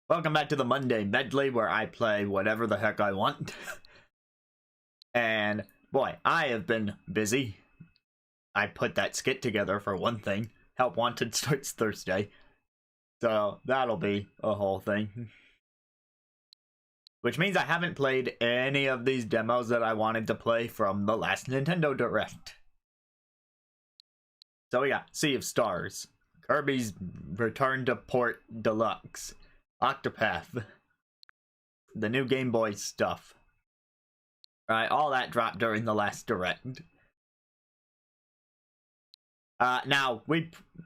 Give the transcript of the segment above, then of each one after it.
Welcome back to the Monday Medley, where I play whatever the heck I want. And, boy, I have been busy. I put that skit together, for one thing. Help Wanted starts Thursday. So, that'll be a whole thing. Which means I haven't played any of these demos that I wanted to play from the last Nintendo Direct. So we got Sea of Stars, Kirby's Return to Port Deluxe, Octopath, the new Game Boy stuff. Right, all that dropped during the last Direct. Now,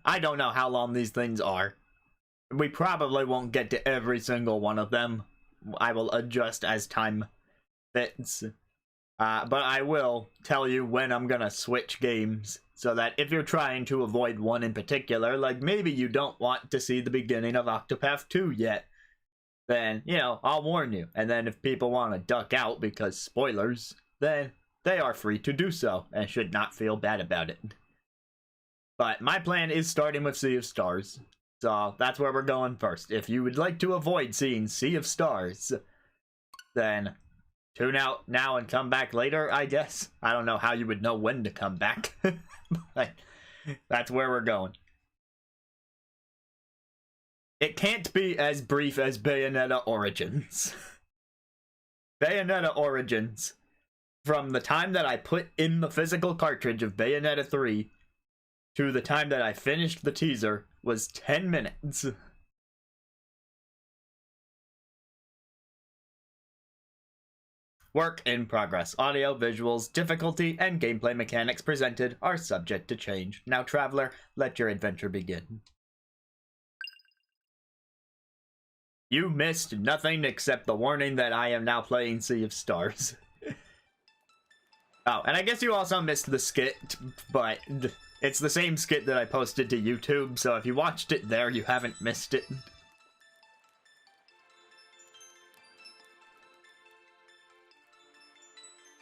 I don't know how long these things are. We probably won't get to every single one of them. I will adjust as time fits. But I will tell you when I'm gonna switch games, so that if you're trying to avoid one in particular, like maybe you don't want to see the beginning of Octopath 2 yet, then, you know, I'll warn you. And then if people want to duck out because spoilers, then they are free to do so, and should not feel bad about it. But my plan is starting with Sea of Stars, so that's where we're going first. If you would like to avoid seeing Sea of Stars, then tune out now and come back later, I guess. I don't know how you would know when to come back, but that's where we're going. It can't be as brief as Bayonetta Origins. Bayonetta Origins, from the time that I put in the physical cartridge of Bayonetta 3 to the time that I finished the teaser, was 10 minutes. Work in progress. Audio, visuals, difficulty, and gameplay mechanics presented are subject to change. Now, Traveler, let your adventure begin. You missed nothing except the warning that I am now playing Sea of Stars. Oh, and I guess you also missed the skit, but it's the same skit that I posted to YouTube, so if you watched it there, you haven't missed it.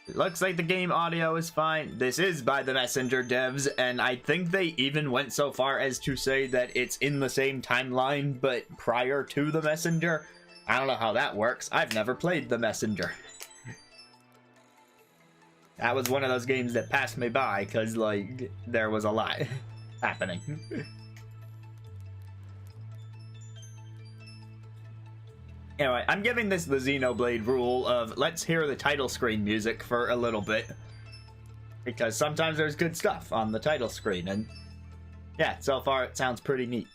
It looks like the game audio is fine. This is by the Messenger devs, and I think they even went so far as to say that it's in the same timeline, but prior to the Messenger. I don't know how that works. I've never played the Messenger. That was one of those games that passed me by, because, like, there was a lot happening. Anyway, I'm giving this the Xenoblade rule of let's hear the title screen music for a little bit. Because sometimes there's good stuff on the title screen, and yeah, so far it sounds pretty neat.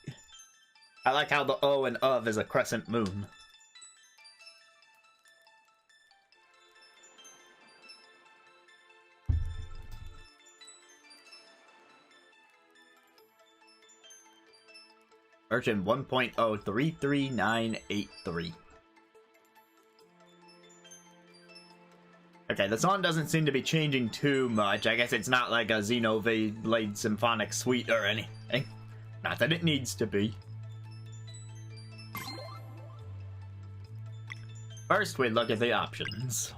I like how the O and of is a crescent moon. Version 1.033983. Okay, the song doesn't seem to be changing too much. I guess it's not like a Xenoblade Symphonic Suite or anything. Not that it needs to be. First, we look at the options.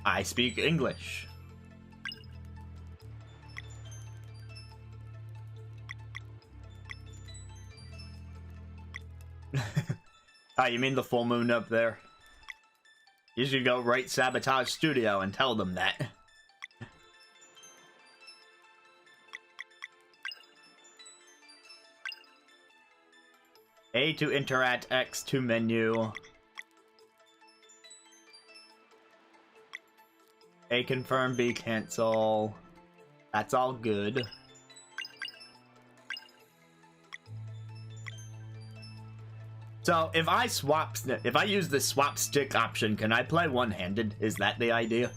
I speak English. Oh, you mean the full moon up there? You should go right Sabotage Studio and tell them that. A to interact, X to menu. A confirm, B cancel. That's all good. So, if I use the swap stick option, can I play one-handed? Is that the idea?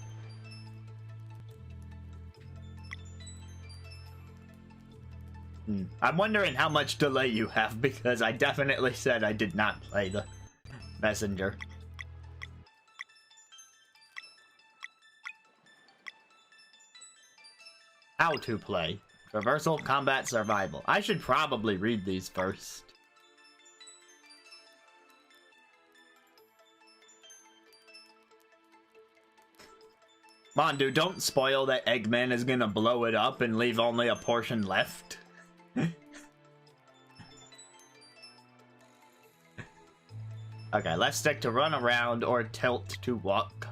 I'm wondering how much delay you have, because I definitely said I did not play the Messenger. How to play. Traversal, combat, survival. I should probably read these first. Mondu, don't spoil that Eggman is gonna blow it up and leave only a portion left. Okay, left stick to run around or tilt to walk.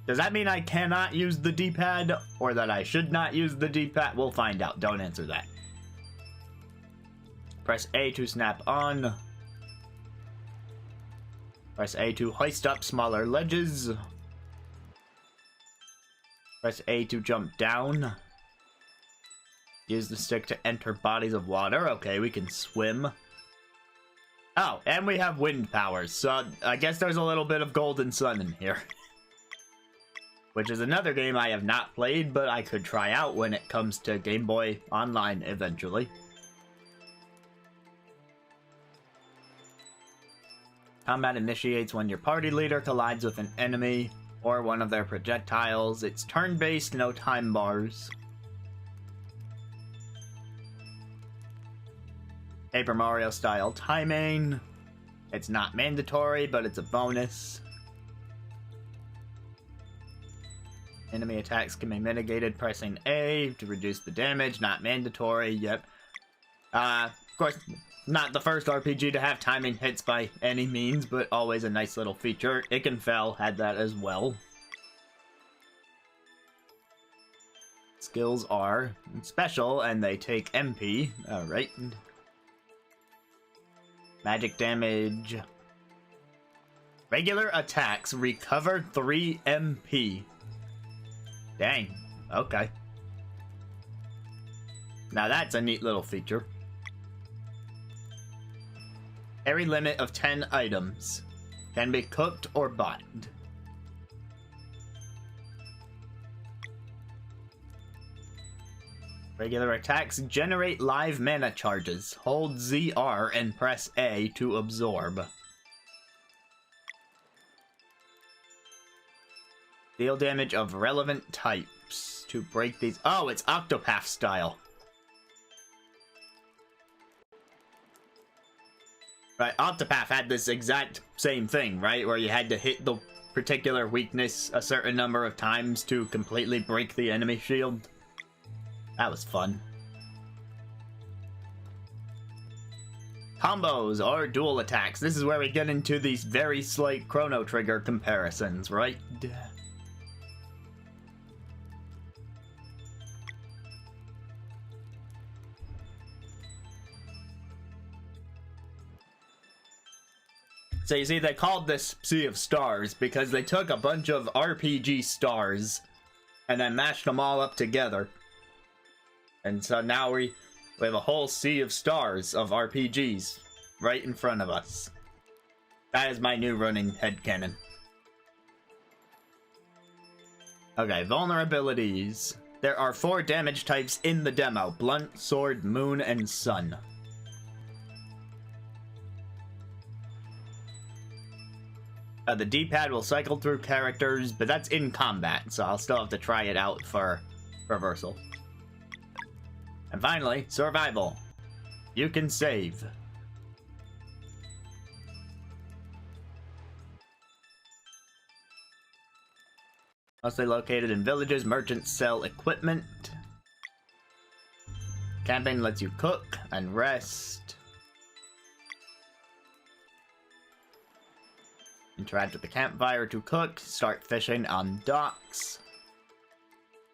Does that mean I cannot use the D-pad or that I should not use the D-pad? We'll find out. Don't answer that. Press A to snap on. Press A to hoist up smaller ledges. Press A to jump down. Use the stick to enter bodies of water. Okay, we can swim. Oh, and we have wind powers, so I guess there's a little bit of Golden Sun in here. Which is another game I have not played, but I could try out when it comes to Game Boy Online eventually. Combat initiates when your party leader collides with an enemy or one of their projectiles. It's turn-based, no time bars. Paper Mario style timing. It's not mandatory, but it's a bonus. Enemy attacks can be mitigated pressing A to reduce the damage. Not mandatory, yep. Of course, not the first RPG to have timing hits by any means, but always a nice little feature. Ikenfell had that as well. Skills are special, and they take MP. Alright. Magic damage. Regular attacks recover 3 MP. Dang. Okay. Now that's a neat little feature. Every limit of 10 items can be cooked or bought. Regular attacks generate live mana charges. Hold ZR and press A to absorb. Deal damage of relevant types to break these. Oh, it's Octopath style. Right, Octopath had this exact same thing, right? Where you had to hit the particular weakness a certain number of times to completely break the enemy shield. That was fun. Combos or dual attacks. This is where we get into these very slight Chrono Trigger comparisons, right? So you see, they called this Sea of Stars because they took a bunch of RPG stars and then mashed them all up together. And so now we have a whole sea of stars of RPGs right in front of us. That is my new running headcanon. Okay, vulnerabilities. There are 4 damage types in the demo: Blunt, Sword, Moon, and Sun. The D-pad will cycle through characters, but that's in combat, so I'll still have to try it out for reversal. And finally, survival. You can save. Mostly located in villages, merchants sell equipment. Camping lets you cook and rest. Interact with the campfire to cook. Start fishing on docks.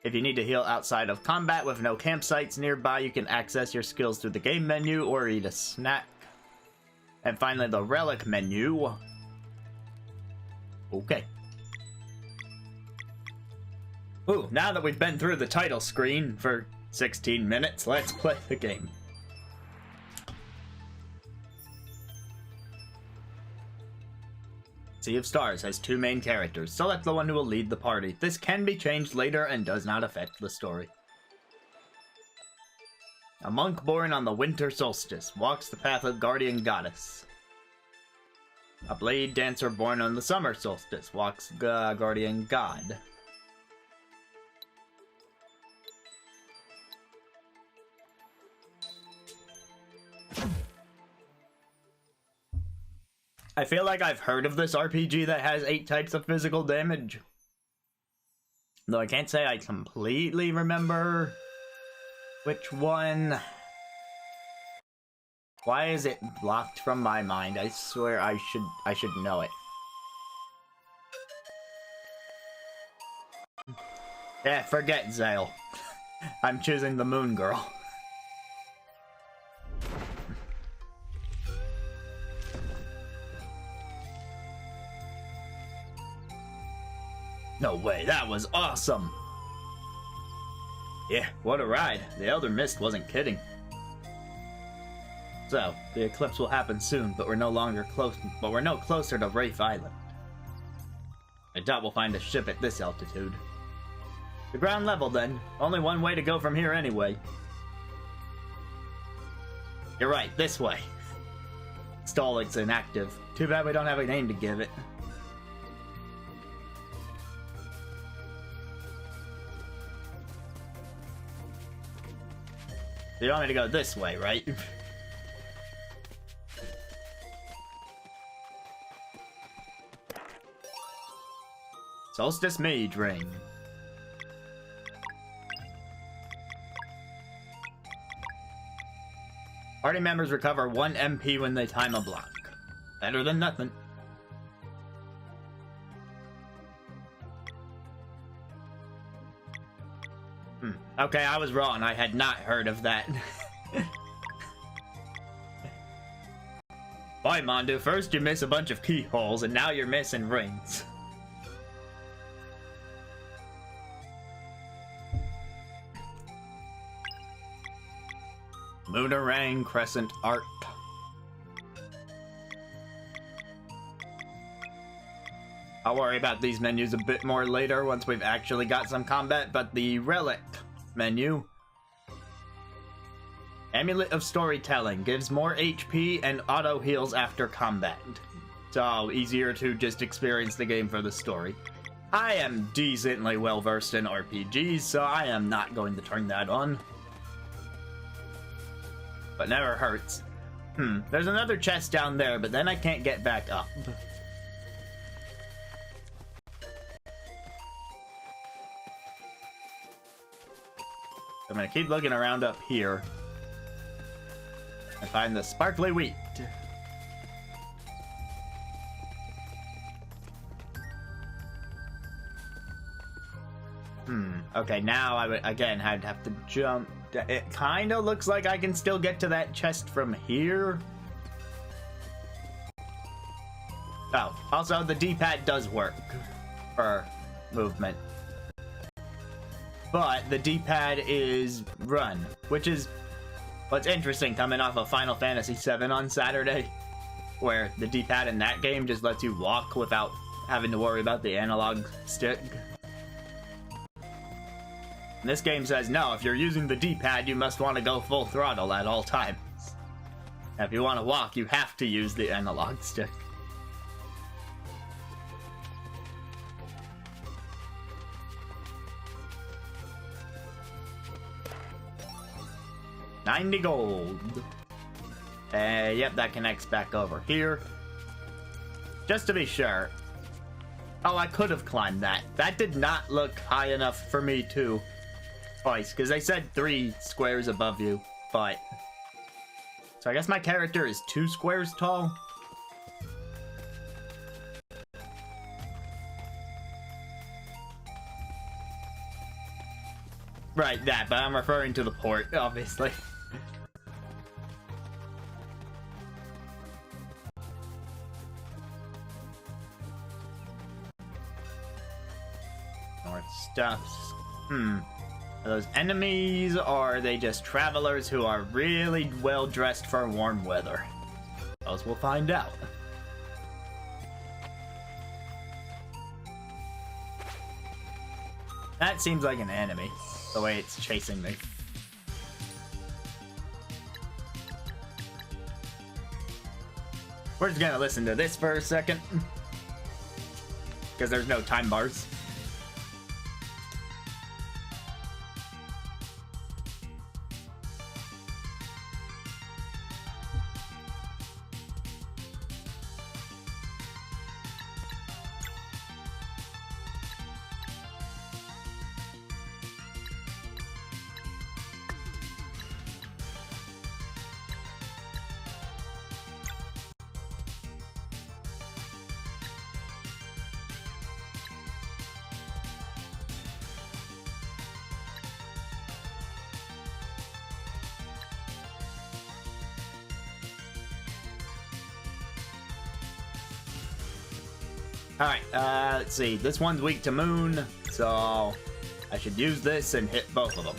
If you need to heal outside of combat with no campsites nearby, you can access your skills through the game menu or eat a snack. And finally, the relic menu. Okay. Ooh, now that we've been through the title screen for 16 minutes, let's play the game. Sea of Stars has 2 main characters. Select the one who will lead the party. This can be changed later and does not affect the story. A monk born on the winter solstice walks the path of guardian goddess. A blade dancer born on the summer solstice walks guardian god. I feel like I've heard of this RPG that has 8 types of physical damage. Though I can't say I completely remember which one. Why is it blocked from my mind? I swear I should know it. Yeah, forget Zale. I'm choosing the Moon Girl. No way, that was awesome! Yeah, what a ride. The Elder Mist wasn't kidding. So, the eclipse will happen soon, but we're no closer to Wraith Island. I doubt we'll find a ship at this altitude. The ground level then. Only one way to go from here anyway. You're right, this way. Stollig's inactive. Too bad we don't have a name to give it. You want me to go this way, right? Solstice Mage Ring. Party members recover 1 MP when they time a block. Better than nothing. Okay, I was wrong. I had not heard of that. Boy, Mondu, first you miss a bunch of keyholes, and now you're missing rings. Moonerang Crescent Art. I'll worry about these menus a bit more later once we've actually got some combat, but the Relic menu. Amulet of Storytelling gives more HP and auto heals after combat. So easier to just experience the game for the story. I am decently well versed in RPGs, so I am not going to turn that on. But never hurts. There's another chest down there, but then I can't get back up. I'm gonna keep looking around up here and find the sparkly wheat. Okay, now I would again I'd have to jump. It kind of looks like I can still get to that chest from here. Oh, also the D-pad does work for movement. But the D-pad is run, which is what's interesting coming off of Final Fantasy VII on Saturday, where the D-pad in that game just lets you walk without having to worry about the analog stick. And this game says, no, if you're using the D-pad, you must want to go full throttle at all times. Now, if you want to walk, you have to use the analog stick. $90 gold. Yep, that connects back over here. Just to be sure. Oh, I could have climbed that. That did not look high enough for me to twice, because they said 3 squares above you, but... So I guess my character is 2 squares tall? Right, that, but I'm referring to the port, obviously. More stuffs. Are those enemies, or are they just travelers who are really well dressed for warm weather? Those we'll find out. That seems like an enemy, the way it's chasing me. We're just gonna listen to this for a second, because there's no time bars. Alright, let's see. This one's weak to moon, so I should use this and hit both of them.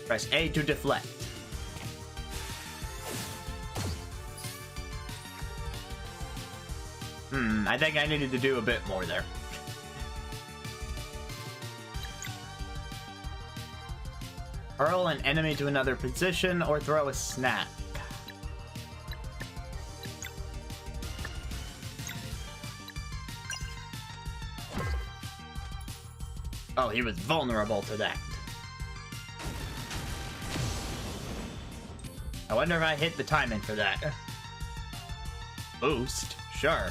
Press A to deflect. I think I needed to do a bit more there. Hurl an enemy to another position or throw a snap. Oh, he was vulnerable to that. I wonder if I hit the timing for that. Boost? Sure.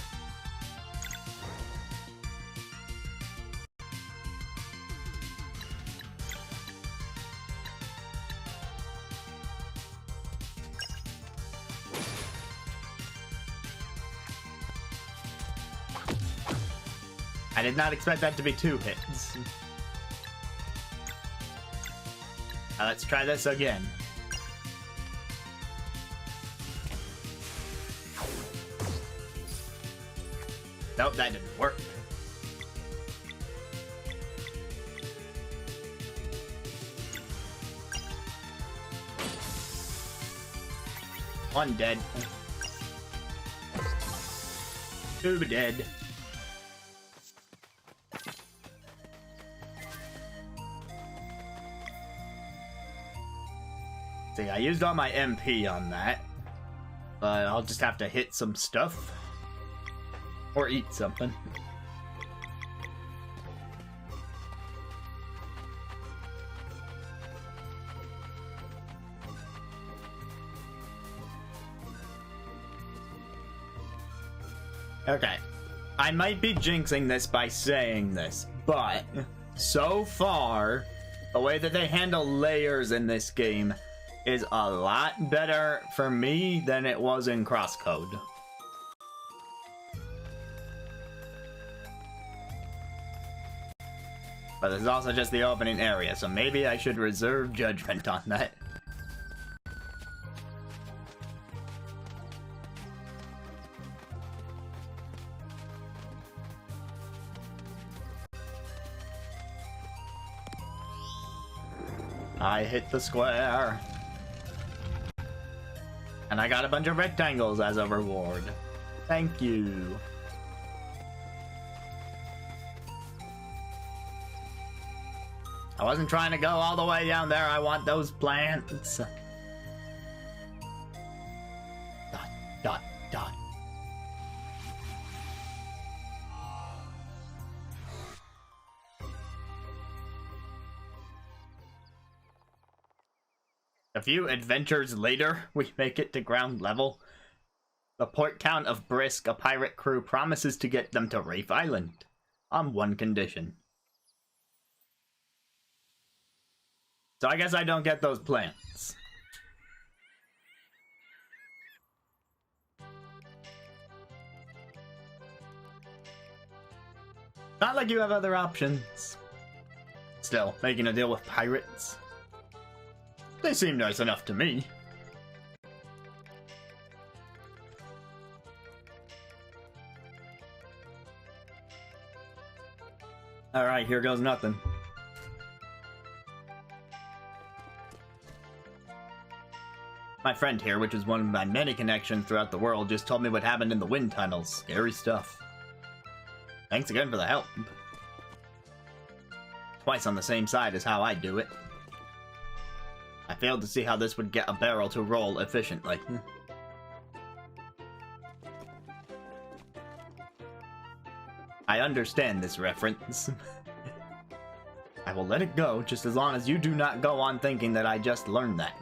I did not expect that to be 2 hits. Now let's try this again. Nope, that didn't work. One dead. 2 dead. See, I used all my MP on that, but I'll just have to hit some stuff or eat something. Okay, I might be jinxing this by saying this, but so far, the way that they handle layers in this game is a lot better for me than it was in Crosscode. But this is also just the opening area, so maybe I should reserve judgment on that. I hit the square. And I got a bunch of rectangles as a reward. Thank you. I wasn't trying to go all the way down there. I want those plants. Dot, dot, dot. A few adventures later, we make it to ground level. The port town of Brisk, a pirate crew promises to get them to Rafe Island, on one condition. So I guess I don't get those plants. Not like you have other options. Still, making a deal with pirates. They seem nice enough to me. Alright, here goes nothing. My friend here, which is one of my many connections throughout the world, just told me what happened in the wind tunnels. Scary stuff. Thanks again for the help. Twice on the same side is how I do it. I failed to see how this would get a barrel to roll efficiently. I understand this reference. I will let it go just as long as you do not go on thinking that I just learned that.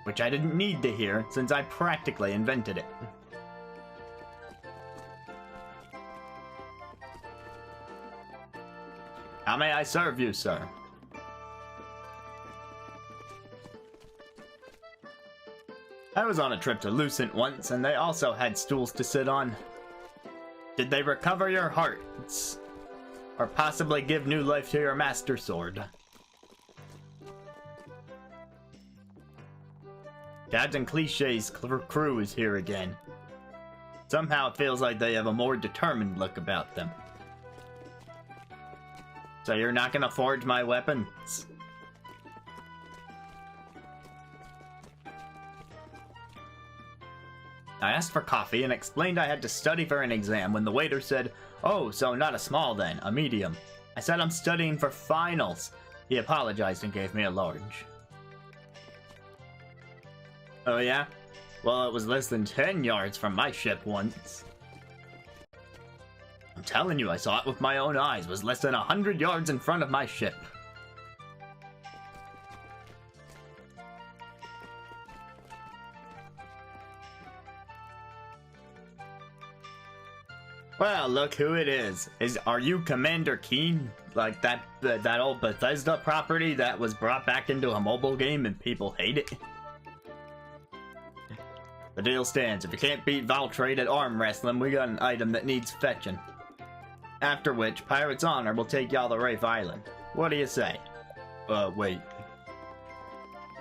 Which I didn't need to hear, since I practically invented it. How may I serve you, sir? I was on a trip to Lucent once, and they also had stools to sit on. Did they recover your hearts? Or possibly give new life to your master sword? Dads and cliches, crew is here again. Somehow it feels like they have a more determined look about them. So you're not gonna forge my weapons? I asked for coffee and explained I had to study for an exam when the waiter said, "Oh, so not a small then, a medium." I said I'm studying for finals. He apologized and gave me a large. Oh yeah? Well, it was less than 10 yards from my ship once. I'm telling you, I saw it with my own eyes. It was less than 100 yards in front of my ship. Well, look who it is. Are you Commander Keen? Like that old Bethesda property that was brought back into a mobile game and people hate it? The deal stands. If you can't beat Valtrade at arm wrestling, we got an item that needs fetching. After which, Pirate's Honor will take y'all to Rafe Island. What do you say? Wait.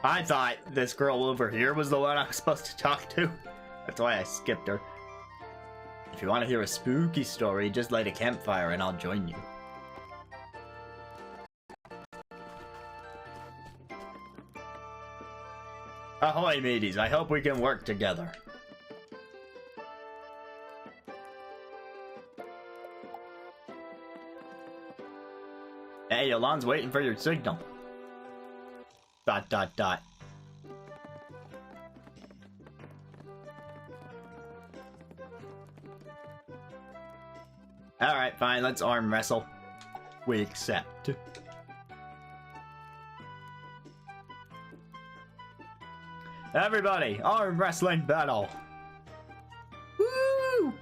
I thought this girl over here was the one I was supposed to talk to. That's why I skipped her. If you want to hear a spooky story, just light a campfire and I'll join you. Ahoy, mateys. I hope we can work together. Hey, Yolan's waiting for your signal. ... Alright, fine, let's arm wrestle. We accept. Everybody, arm wrestling battle! Woo!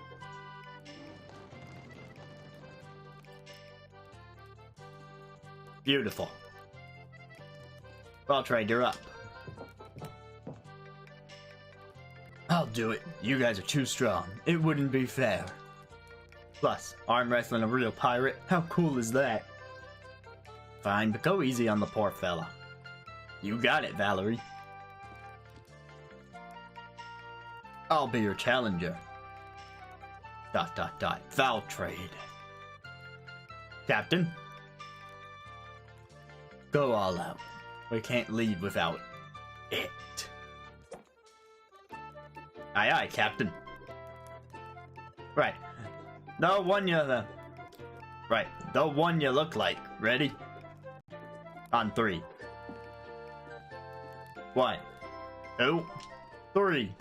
Beautiful. Valtrade, you're up. I'll do it. You guys are too strong. It wouldn't be fair. Plus, arm wrestling a real pirate? How cool is that? Fine, but go easy on the poor fella. You got it, Valerie. I'll be your challenger. ... Valtrade. Captain? Go all out. We can't leave without it. Aye aye, Captain. Right. The one you look like. Ready? On 3. 1, 2, 3.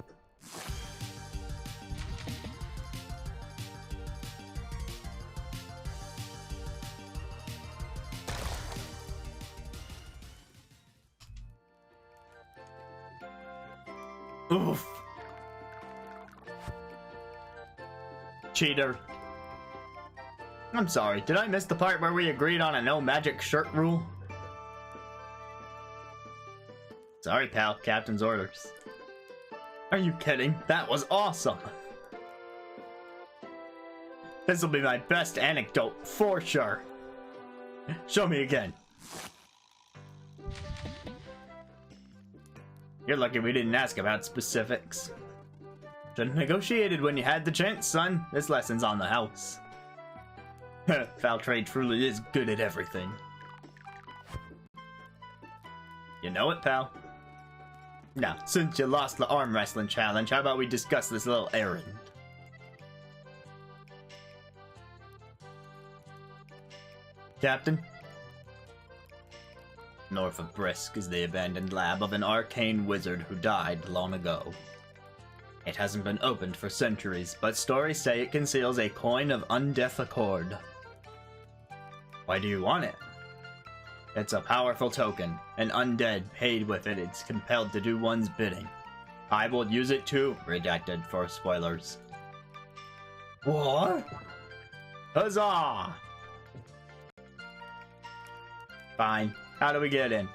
Oof. Cheater. I'm sorry, did I miss the part where we agreed on a no magic shirt rule? Sorry, pal. Captain's orders. Are you kidding? That was awesome! This'll be my best anecdote, for sure. Show me again. You're lucky we didn't ask about specifics. Should've negotiated when you had the chance, son. This lesson's on the house. Valtrade truly is good at everything. You know it, pal. Now, since you lost the arm wrestling challenge, how about we discuss this little errand? Captain? North of Brisk is the abandoned lab of an arcane wizard who died long ago. It hasn't been opened for centuries, but stories say it conceals a coin of undeath accord. Why do you want it? It's a powerful token. An undead paid with it is compelled to do one's bidding. I will use it too, redacted for spoilers. What? Huzzah! Fine. How do we get in?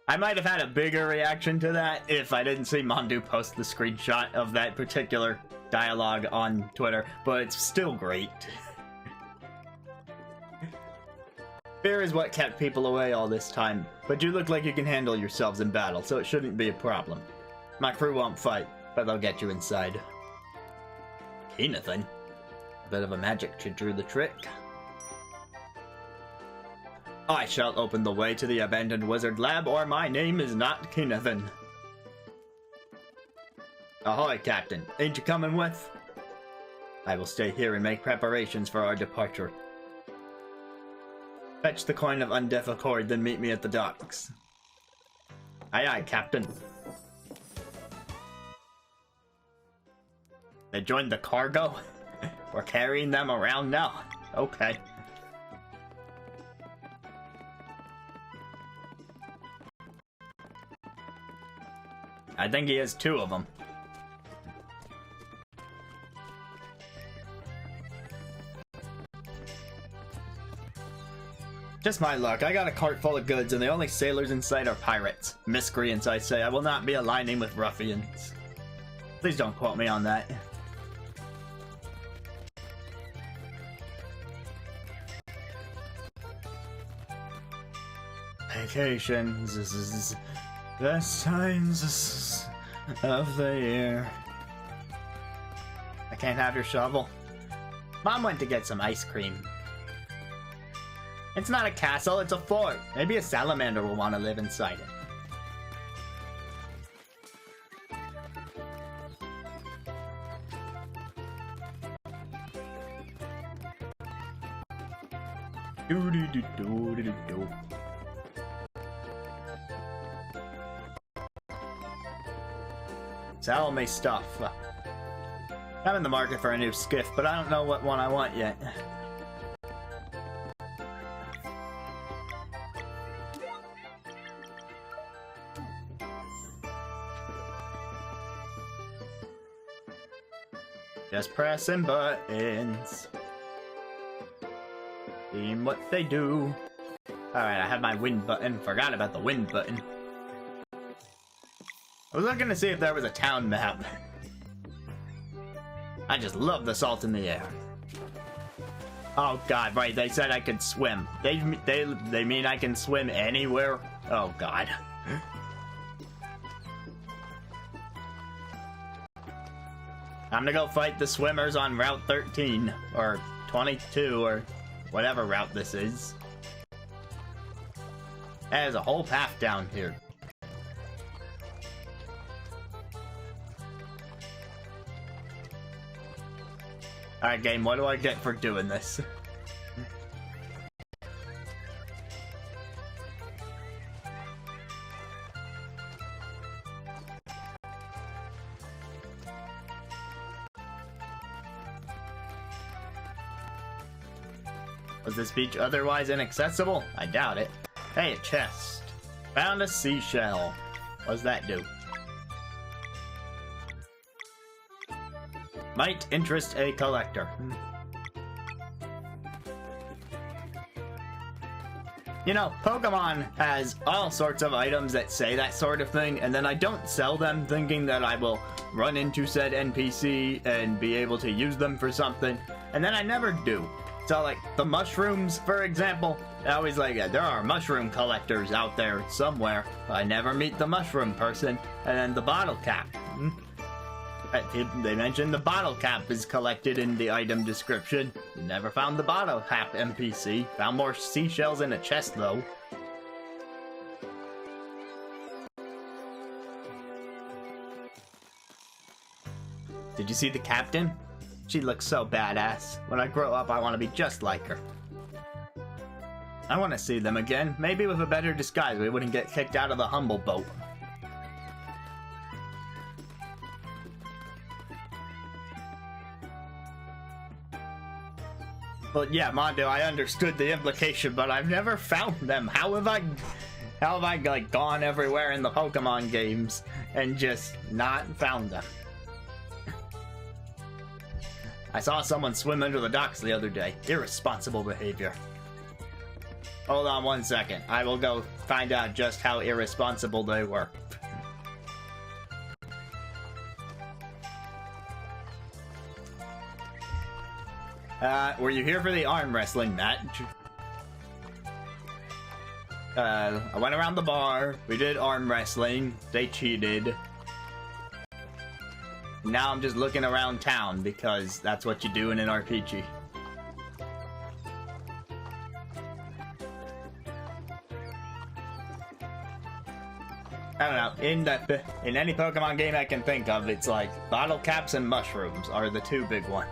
I might have had a bigger reaction to that if I didn't see Mondu post the screenshot of that particular dialogue on Twitter, but it's still great. Fear is what kept people away all this time, but you look like you can handle yourselves in battle, so it shouldn't be a problem. My crew won't fight, but they'll get you inside. Keenathan? A bit of a magic to do the trick. I shall open the way to the abandoned wizard lab, or my name is not Keenathan. Ahoy, Captain. Ain't you coming with? I will stay here and make preparations for our departure. Fetch the coin of undeath accord, then meet me at the docks. Aye aye, Captain. They joined the cargo? We're carrying them around now? Okay. I think he has 2 of them. Just my luck. I got a cart full of goods and the only sailors inside are pirates. Miscreants, I say. I will not be aligning with ruffians. Please don't quote me on that. Vacations. Best times of the year. I can't have your shovel. Mom went to get some ice cream. It's not a castle, it's a fort. Maybe a salamander will want to live inside it. Do. Sell me stuff. I'm in the market for a new skiff, but I don't know what one I want yet. Just pressing buttons. Seeing what they do. Alright, I have my wind button. Forgot about the wind button. I was looking to see if there was a town map. I just love the salt in the air. Oh god, right, they said I could swim. They mean I can swim anywhere? Oh god. I'm gonna go fight the swimmers on Route 13, or 22, or whatever route this is. There's a whole path down here. Alright game, what do I get for doing this? Was this beach otherwise inaccessible? I doubt it. Hey, a chest. Found a seashell. What does that do? Might interest a collector. You know, Pokemon has all sorts of items that say that sort of thing, and then I don't sell them thinking that I will run into said NPC and be able to use them for something, and then I never do. So, like, the mushrooms, for example, I always like, there are mushroom collectors out there somewhere, but I never meet the mushroom person. And then the bottle cap. They mentioned the bottle cap is collected in the item description. Never found the bottle cap NPC. Found more seashells in a chest, though. Did you see the captain? She looks so badass. When I grow up, I want to be just like her. I want to see them again. Maybe with a better disguise, we wouldn't get kicked out of the humble boat. But yeah, Mondo, I understood the implication, but I've never found them. How have I like gone everywhere in the Pokemon games and just not found them? I saw someone swim under the docks the other day. Irresponsible behavior. Hold on 1 second. I will go find out just how irresponsible they were. Were you here for the arm wrestling match? I went around the bar. We did arm wrestling. They cheated. Now I'm just looking around town because that's what you do in an RPG. I don't know, in any Pokemon game I can think of, it's like bottle caps and mushrooms are the two big ones.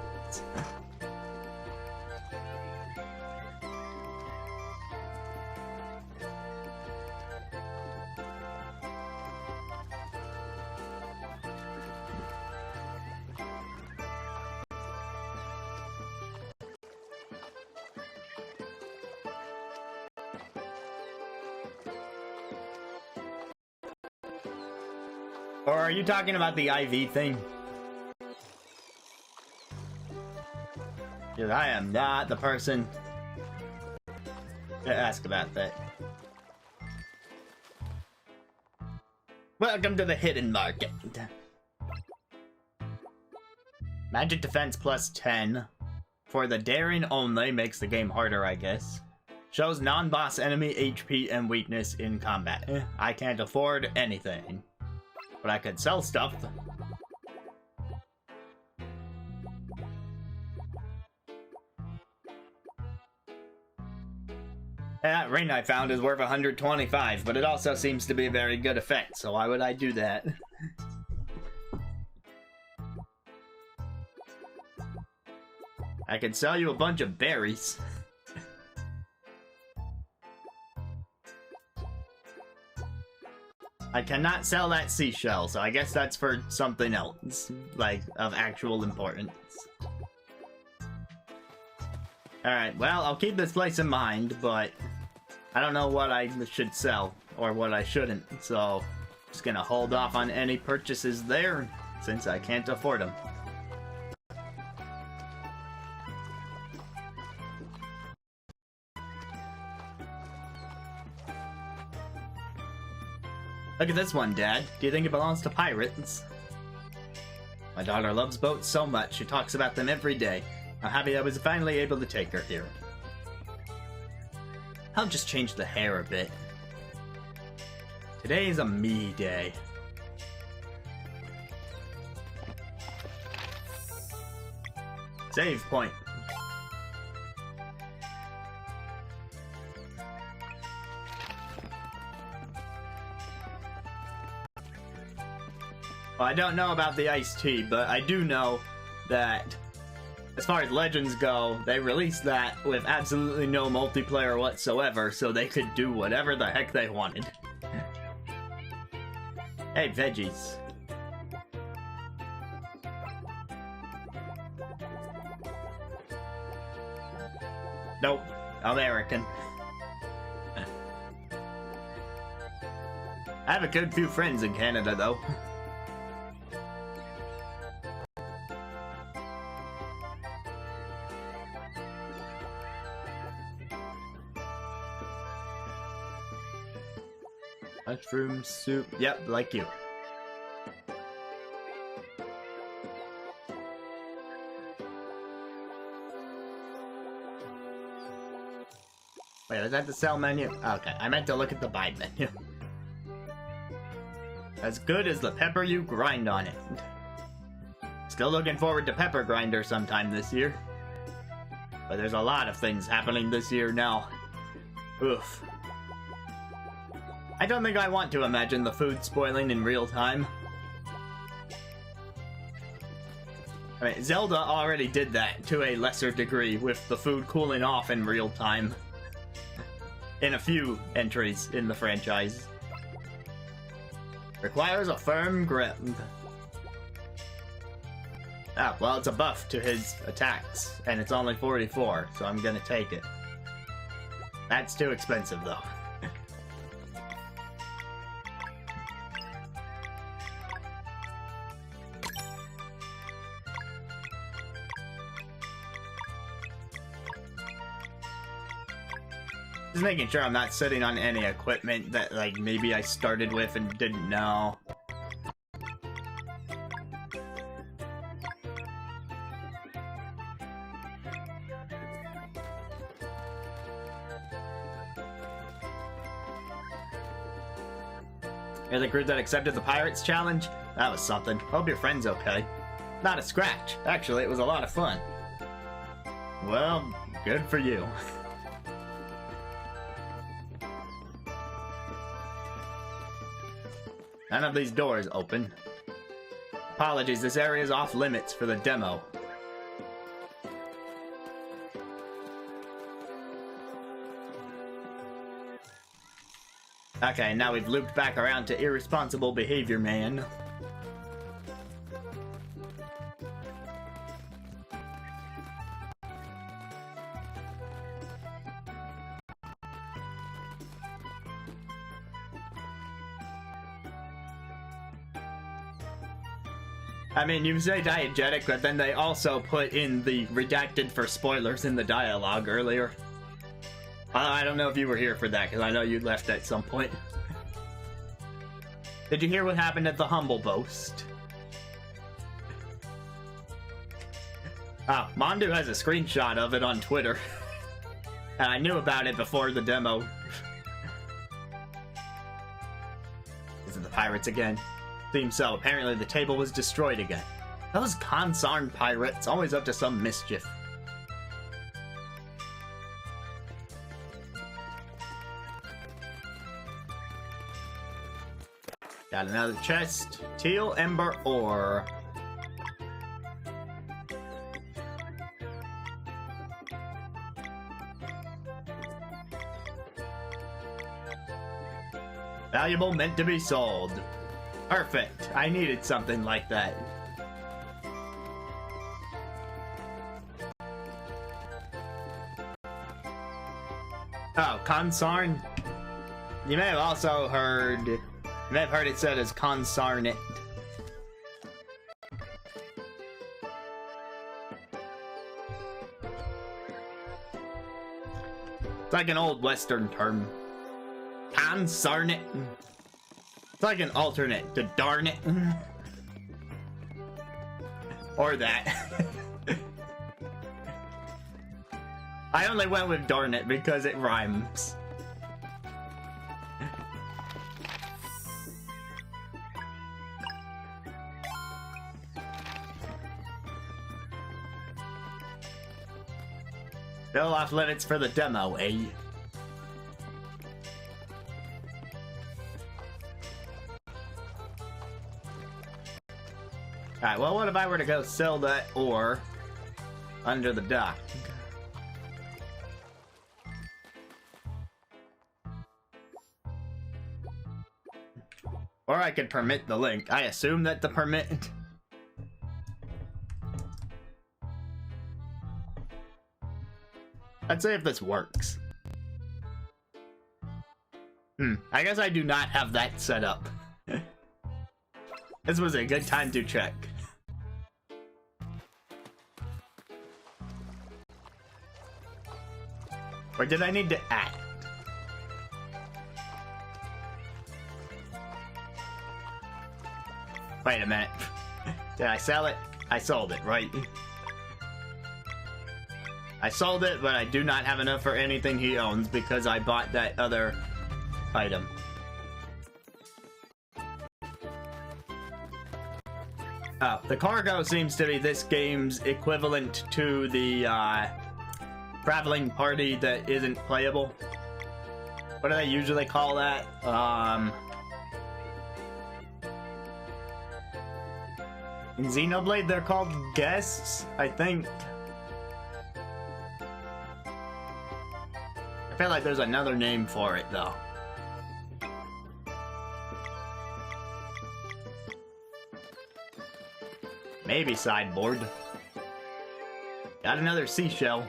Or are you talking about the IV thing? Because I am not the person to ask about that. Welcome to the hidden market. Magic defense plus 10. For the daring only, makes the game harder, I guess. Shows non-boss enemy HP and weakness in combat. I can't afford anything. But I could sell stuff. That ring I found is worth 125, but it also seems to be a very good effect, so why would I do that? I could sell you a bunch of berries. I cannot sell that seashell, so I guess that's for something else, like, of actual importance. Alright, well, I'll keep this place in mind, but I don't know what I should sell, or what I shouldn't, so just gonna hold off on any purchases there, since I can't afford them. Look at this one, Dad. Do you think it belongs to pirates? My daughter loves boats so much, she talks about them every day. I'm happy I was finally able to take her here. I'll just change the hair a bit. Today is a me day. Save point. Well, I don't know about the iced tea, but I do know that as far as Legends go, they released that with absolutely no multiplayer whatsoever, so they could do whatever the heck they wanted. Hey, veggies. Nope, American. I have a good few friends in Canada, though. Mushroom soup. Yep, like you. Wait, is that the sell menu? Okay, I meant to look at the buy menu. As good as the pepper you grind on it. Still looking forward to Pepper Grinder sometime this year. But there's a lot of things happening this year now. Oof. I don't think I want to imagine the food spoiling in real time. I mean, Zelda already did that to a lesser degree with the food cooling off in real time. In a few entries in the franchise. Requires a firm grip. Ah, well, it's a buff to his attacks, and it's only 44, so I'm gonna take it. That's too expensive, though. Just making sure I'm not sitting on any equipment that, like, maybe I started with and didn't know. You're the group that accepted the Pirates Challenge? That was something. Hope your friend's okay. Not a scratch. Actually, it was a lot of fun. Well, good for you. None of these doors open. Apologies, this area is off limits for the demo. Okay, now we've looped back around to irresponsible behavior, man. I mean, you say diegetic, but then they also put in the redacted for spoilers in the dialogue earlier. I don't know if you were here for that, because I know you left at some point. Did you hear what happened at the Humble Boast? Mondu has a screenshot of it on Twitter. And I knew about it before the demo. Is it the pirates again? Seems so. Apparently the table was destroyed again. Those Consarn pirates, always up to some mischief. Got another chest. Teal Ember Ore. Valuable, meant to be sold. Perfect. I needed something like that. Oh, Consarn? You may have also heard... You may have heard it said as Consarnate. It's like an old Western term. Consarnate. It's like an alternate to darn it. Or that. I only went with darn it because it rhymes. Still off limits for the demo, eh? Alright, well, what if I were to go sell that ore under the dock? Or I could permit the link. I assume that the permit... Let's see if this works. I guess I do not have that set up. This was a good time to check. Or did I need to act? Wait a minute. Did I sell it? I sold it, right? I sold it, but I do not have enough for anything he owns because I bought that other item. The cargo seems to be this game's equivalent to the traveling party that isn't playable. What do they usually call that? In Xenoblade, they're called guests, I think. I feel like there's another name for it, though. Maybe sideboard. Got another seashell.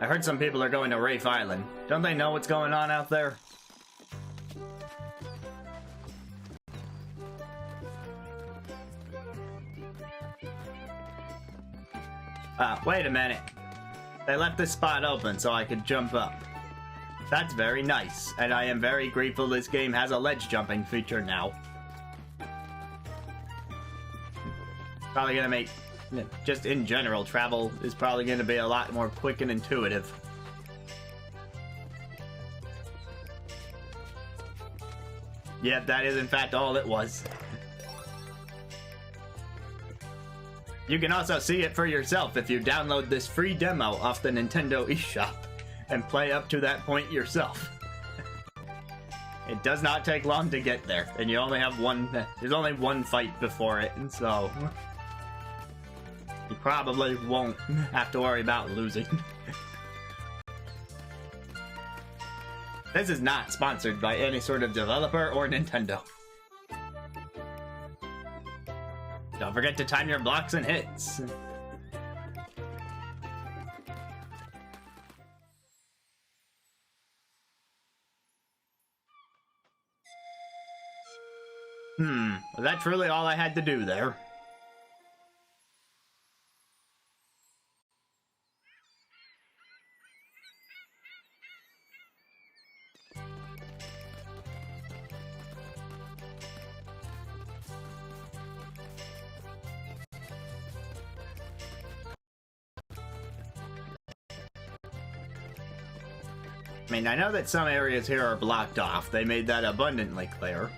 I heard some people are going to Rafe Island. Don't they know what's going on out there? Wait a minute. They left this spot open so I could jump up. That's very nice, and I am very grateful this game has a ledge jumping feature now. Probably gonna make, just in general, travel is probably gonna be a lot more quick and intuitive. Yep, that is in fact all it was. You can also see it for yourself if you download this free demo off the Nintendo eShop and play up to that point yourself. It does not take long to get there, and you only have there's only one fight before it, and so you probably won't have to worry about losing. This is not sponsored by any sort of developer or Nintendo. Don't forget to time your blocks and hits. Was that truly all I had to do there? I mean, I know that some areas here are blocked off. They made that abundantly clear.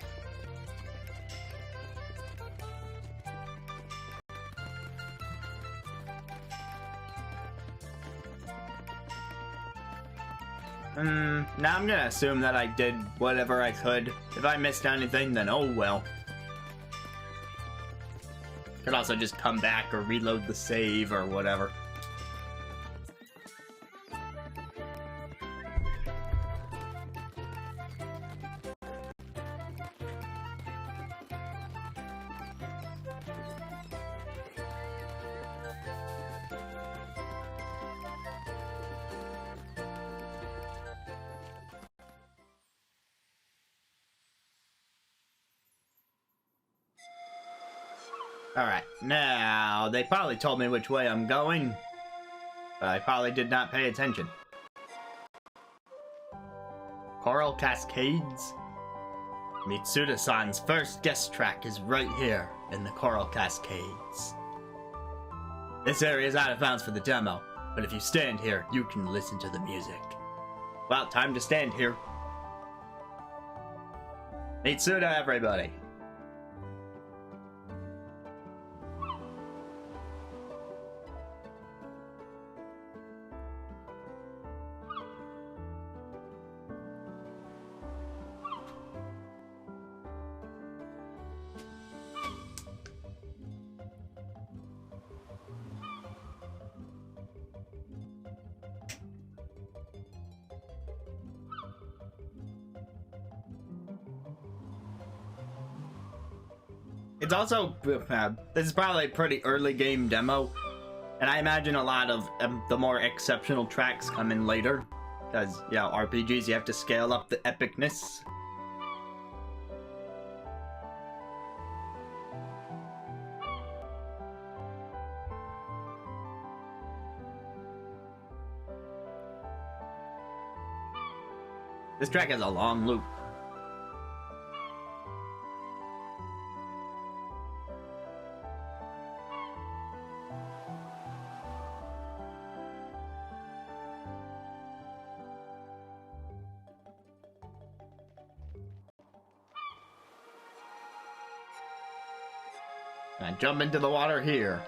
Now I'm gonna assume that I did whatever I could. If I missed anything, then oh well. Could also just come back or reload the save or whatever. Alright, now, they probably told me which way I'm going, but I probably did not pay attention. Coral Cascades? Mitsuda-san's first guest track is right here in the Coral Cascades. This area is out of bounds for the demo, but if you stand here, you can listen to the music. Well, time to stand here. Mitsuda, everybody. It's also, this is probably a pretty early game demo, and I imagine a lot of the more exceptional tracks come in later, because, you know, RPGs, you have to scale up the epicness. This track has a long loop. Can I jump into the water here?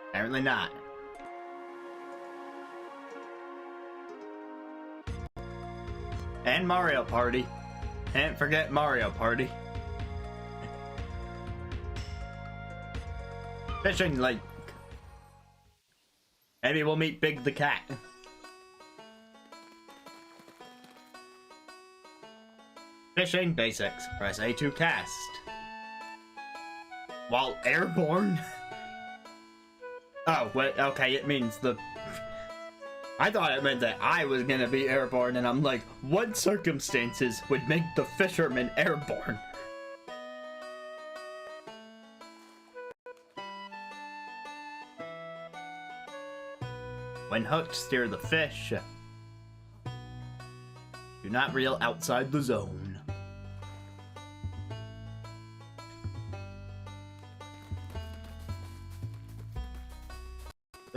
Apparently not. And Mario Party. Can't forget Mario Party. Fishing Lake. Maybe we'll meet Big the Cat. Fishing basics. Press A to cast. While airborne? Oh, wait, okay, it means the... I thought it meant that I was gonna be airborne, and I'm like, what circumstances would make the fisherman airborne? When hooked, steer the fish. Do not reel outside the zone.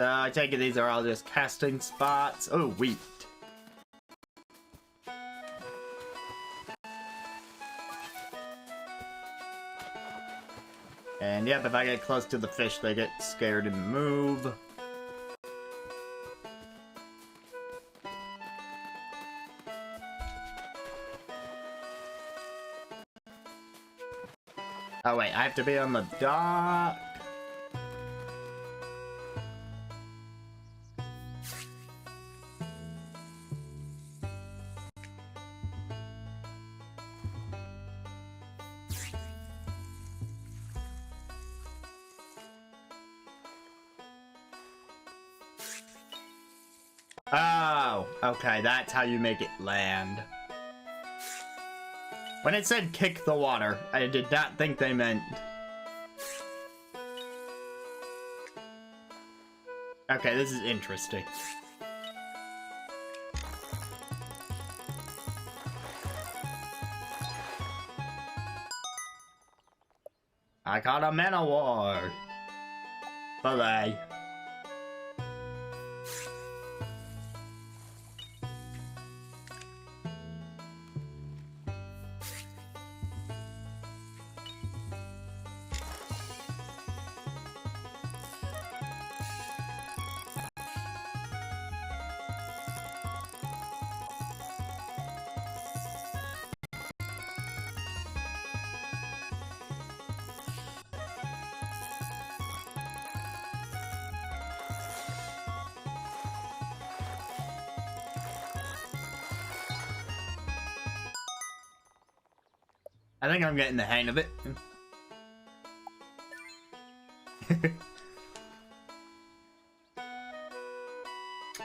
I take it these are all just casting spots. Oh, wheat. And yep, if I get close to the fish, they get scared and move. Oh wait, I have to be on the dock. Oh, okay, that's how you make it land. When it said kick the water, I did not think they meant... Okay, this is interesting. I caught a man-o-war. Bye-bye. I think I'm getting the hang of it.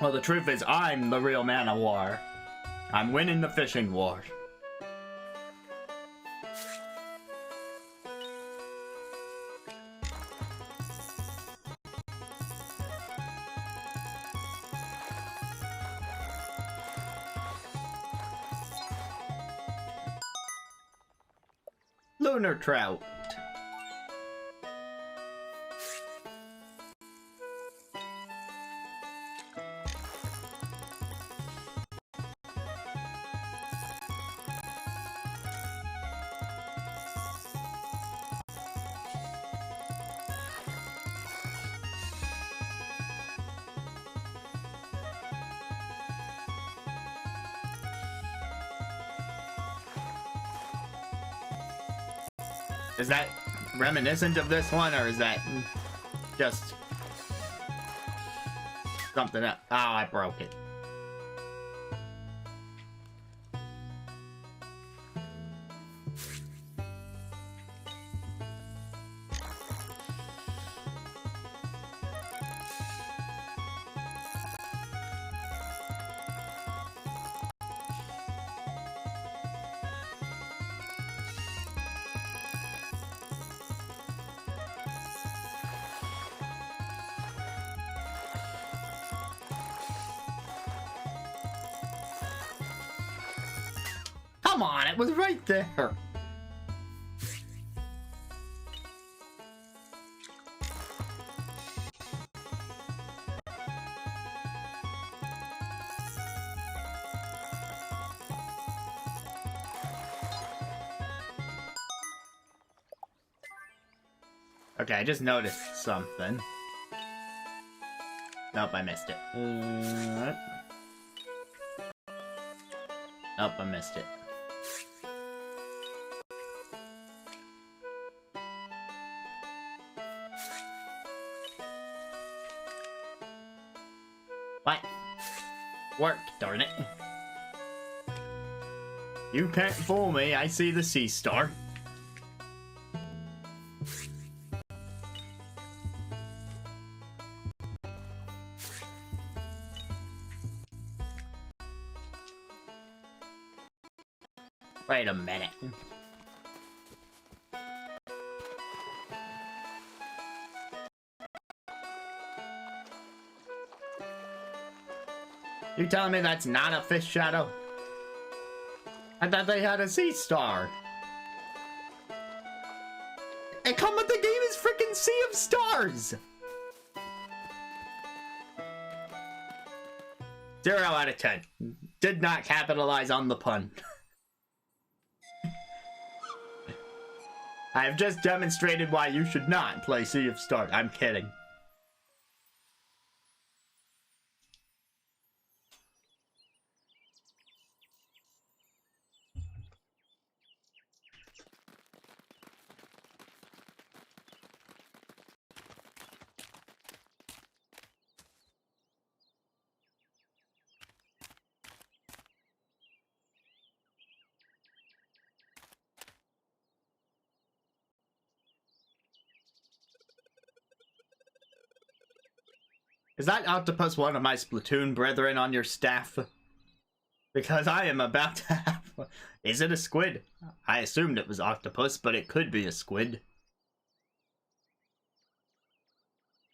Well, the truth is, I'm the real man-o-war. I'm winning the fishing war. Lunar trout. Is that reminiscent of this one, or is that just something else? Oh, I broke it. Come on, it was right there. Okay, I just noticed something. Nope, I missed it. Nope, I missed it. What? Work, darn it. You can't fool me, I see the sea star. Wait a minute. You telling me that's not a fish shadow? I thought they had a sea star. And come with the game is freaking Sea of Stars. 0 out of 10. Did not capitalize on the pun. I have just demonstrated why you should not play Sea of Stars. I'm kidding. Is that octopus one of my Splatoon brethren on your staff? Because I am about to have... Is it a squid? I assumed it was octopus, but it could be a squid.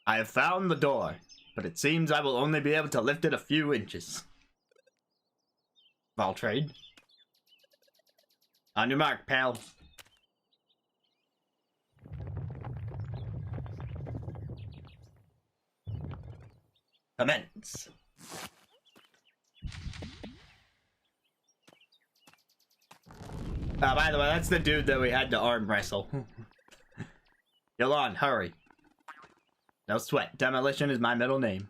I have found the door, but it seems I will only be able to lift it a few inches. Valtrade. On your mark, pal. Commence. By the way, that's the dude that we had to arm wrestle. Yolan, hurry. No sweat. Demolition is my middle name.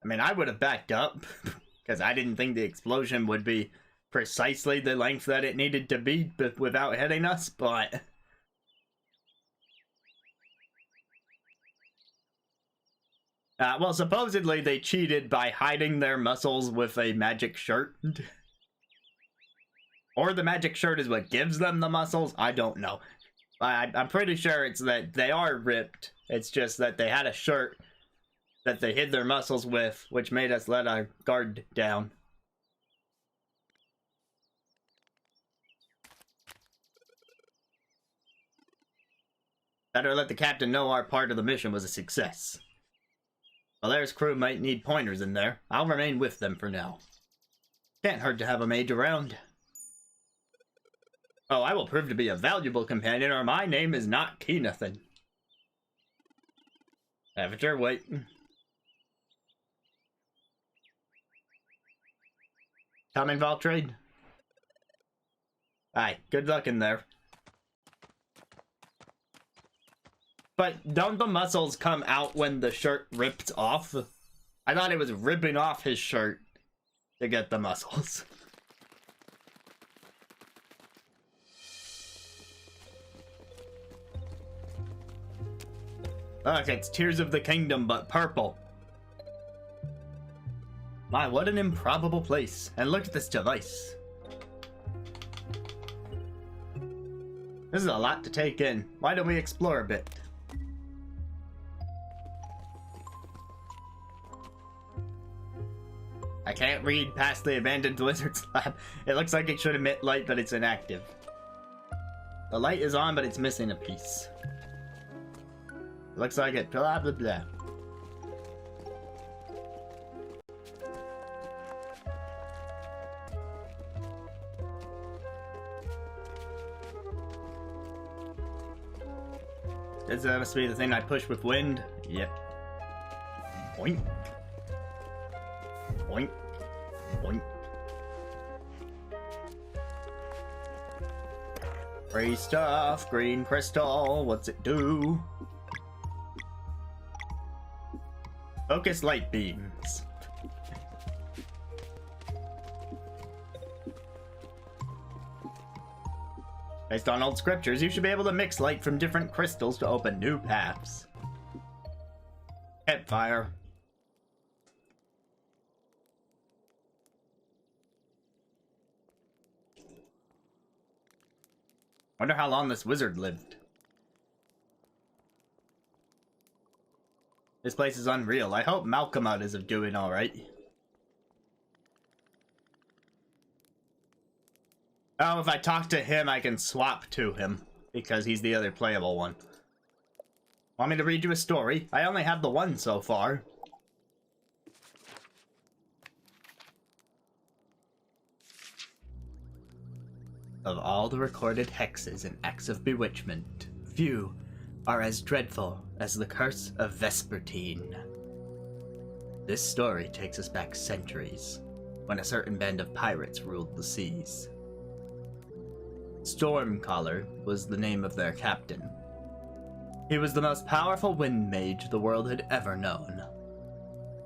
I mean, I would have backed up, because I didn't think the explosion would be precisely the length that it needed to be without hitting us, but... well, supposedly they cheated by hiding their muscles with a magic shirt. Or the magic shirt is what gives them the muscles? I don't know. I'm pretty sure it's that they are ripped. It's just that they had a shirt that they hid their muscles with, which made us let our guard down. Better let the captain know our part of the mission was a success. Valera's crew might need pointers in there. I'll remain with them for now. Can't hurt to have a mage around. Oh, I will prove to be a valuable companion, or my name is not Keenathan. Have it your way. Coming, Valtrade? Aye, good luck in there. But don't the muscles come out when the shirt ripped off? I thought it was ripping off his shirt to get the muscles. Look, it's Tears of the Kingdom, but purple. My, what an improbable place. And look at this device. This is a lot to take in. Why don't we explore a bit? I can't read past the abandoned wizard's lab. It looks like it should emit light, but it's inactive. The light is on, but it's missing a piece. Looks like it, blah blah blah. This must be the thing I push with wind. Yep. Boink. Boink. Boink. Free stuff, green crystal, what's it do? Focus light beams. Based on old scriptures, you should be able to mix light from different crystals to open new paths. Campfire. Wonder how long this wizard lived. This place is unreal. I hope Malcolmut is doing alright. Oh, if I talk to him, I can swap to him, because he's the other playable one. Want me to read you a story? I only have the one so far. Of all the recorded hexes and acts of bewitchment, few are as dreadful as the curse of Vespertine. This story takes us back centuries, when a certain band of pirates ruled the seas. Stormcaller was the name of their captain. He was the most powerful wind mage the world had ever known.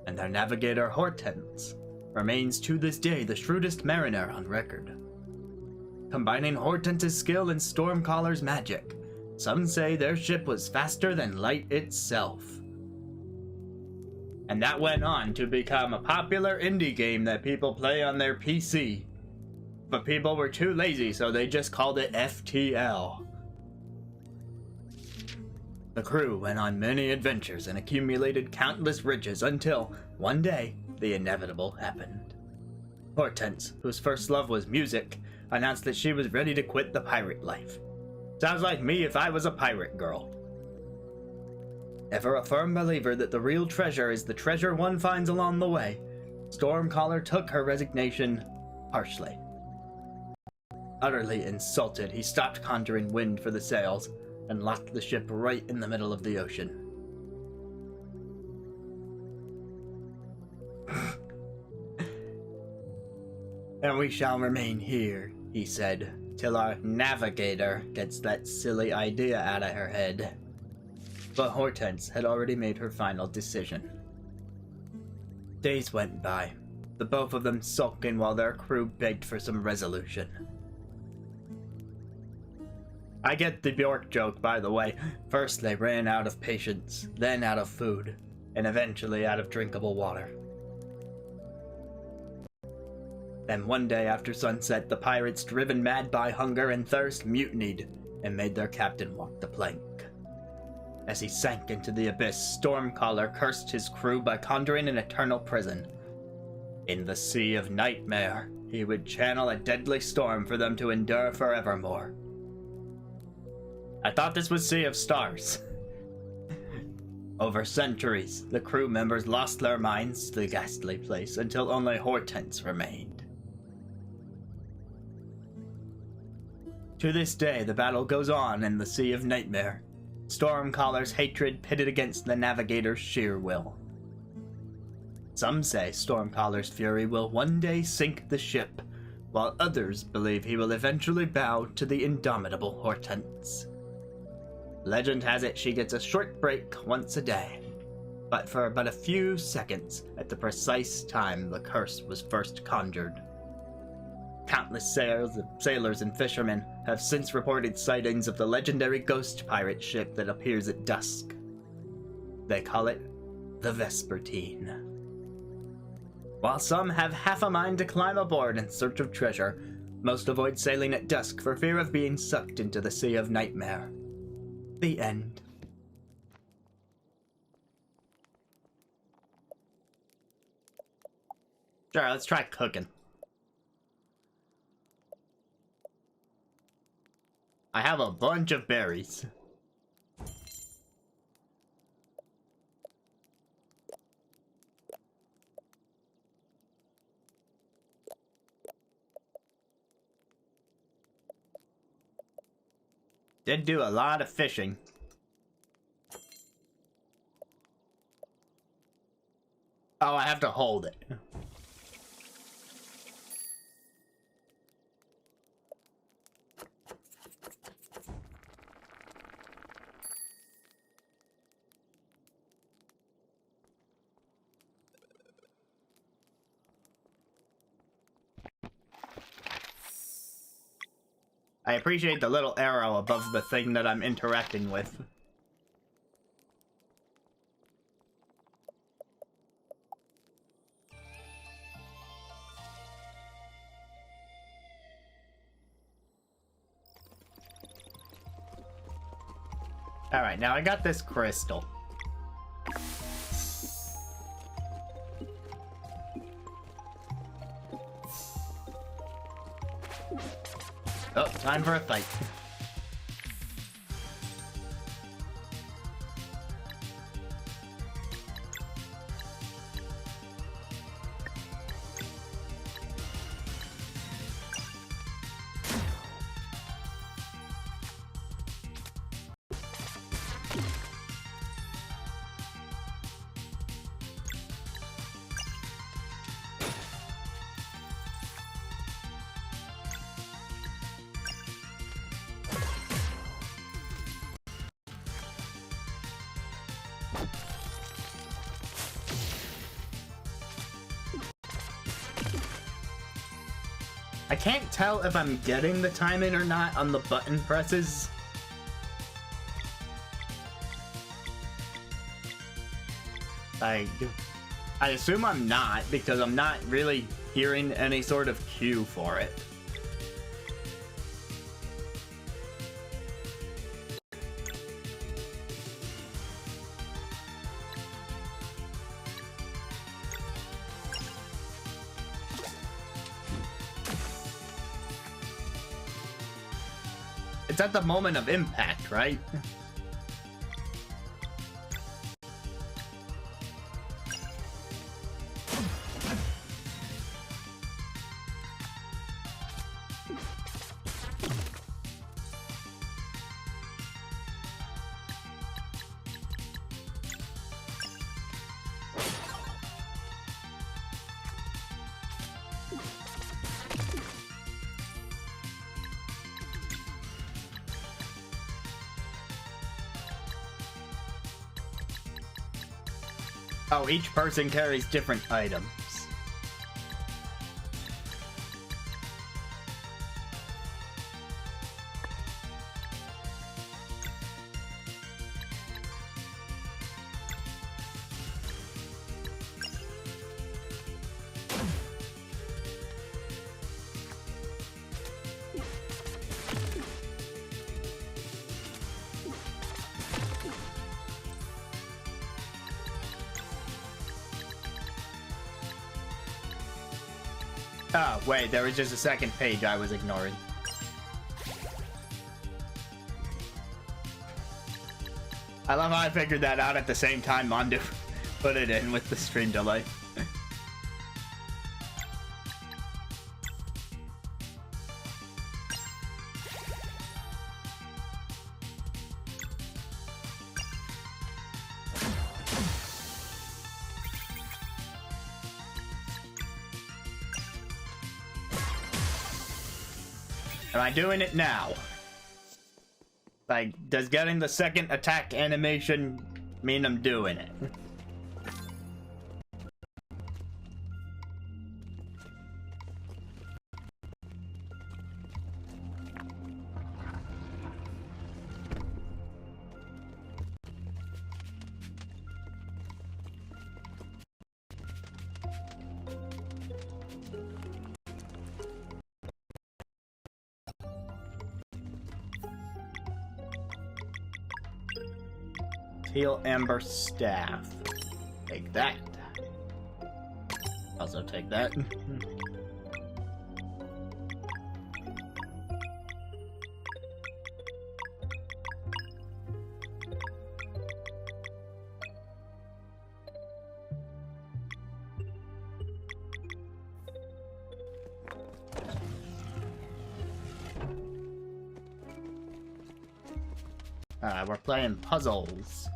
And their navigator Hortense remains to this day the shrewdest mariner on record. Combining Hortense's skill and Stormcaller's magic, some say their ship was faster than light itself. And that went on to become a popular indie game that people play on their PC. But people were too lazy, so they just called it FTL. The crew went on many adventures and accumulated countless riches until, one day, the inevitable happened. Hortense, whose first love was music, announced that she was ready to quit the pirate life. Sounds like me if I was a pirate girl. Ever a firm believer that the real treasure is the treasure one finds along the way, Stormcaller took her resignation harshly. Utterly insulted, he stopped conjuring wind for the sails and locked the ship right in the middle of the ocean. And we shall remain here, he said, till our navigator gets that silly idea out of her head. But Hortense had already made her final decision. Days went by, the both of them sulking while their crew begged for some resolution. I get the Bjork joke, by the way. First they ran out of patience, then out of food, and eventually out of drinkable water. Then one day after sunset, the pirates, driven mad by hunger and thirst, mutinied and made their captain walk the plank. As he sank into the abyss, Stormcaller cursed his crew by conjuring an eternal prison. In the Sea of Nightmare, he would channel a deadly storm for them to endure forevermore. I thought this was Sea of Stars. Over centuries, the crew members lost their minds to the ghastly place until only Hortense remained. To this day, the battle goes on in the Sea of Nightmare. Stormcaller's hatred pitted against the navigator's sheer will. Some say Stormcaller's fury will one day sink the ship, while others believe he will eventually bow to the indomitable Hortense. Legend has it she gets a short break once a day, but for but a few seconds at the precise time the curse was first conjured. Countless sailors and fishermen have since reported sightings of the legendary ghost pirate ship that appears at dusk. They call it the Vespertine. While some have half a mind to climb aboard in search of treasure, most avoid sailing at dusk for fear of being sucked into the Sea of Nightmare. The end. Sure, let's try cooking. I have a bunch of berries. Did do a lot of fishing. Oh, I have to hold it. I appreciate the little arrow above the thing that I'm interacting with. Alright, now I got this crystal. Oh, time for a fight. I can't tell if I'm getting the timing or not on the button presses. I assume I'm not, because I'm not really hearing any sort of cue for it. It's at the moment of impact, right? Oh, each person carries different items. Oh, wait, there was just a second page I was ignoring. I love how I figured that out at the same time Mondo put it in with the stream delay. Am I doing it now? Like, does getting the second attack animation mean I'm doing it? Teal Amber Staff. Take that. Also take that. We're playing puzzles.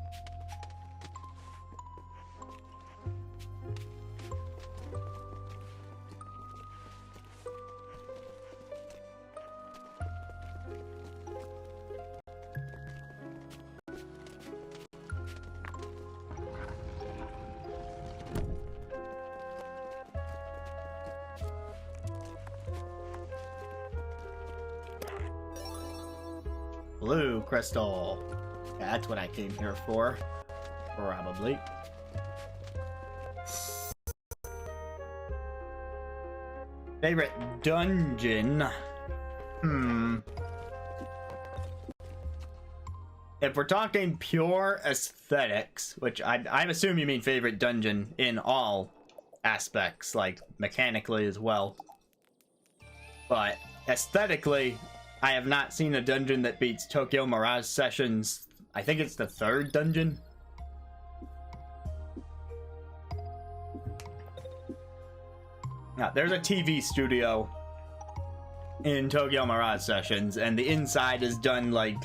Blue crystal. Yeah, that's what I came here for. Probably. Favorite dungeon? If we're talking pure aesthetics, which I assume you mean favorite dungeon in all aspects, like mechanically as well. But aesthetically, I have not seen a dungeon that beats Tokyo Mirage Sessions. I think it's the third dungeon. Now, there's a TV studio in Tokyo Mirage Sessions, and the inside is done like,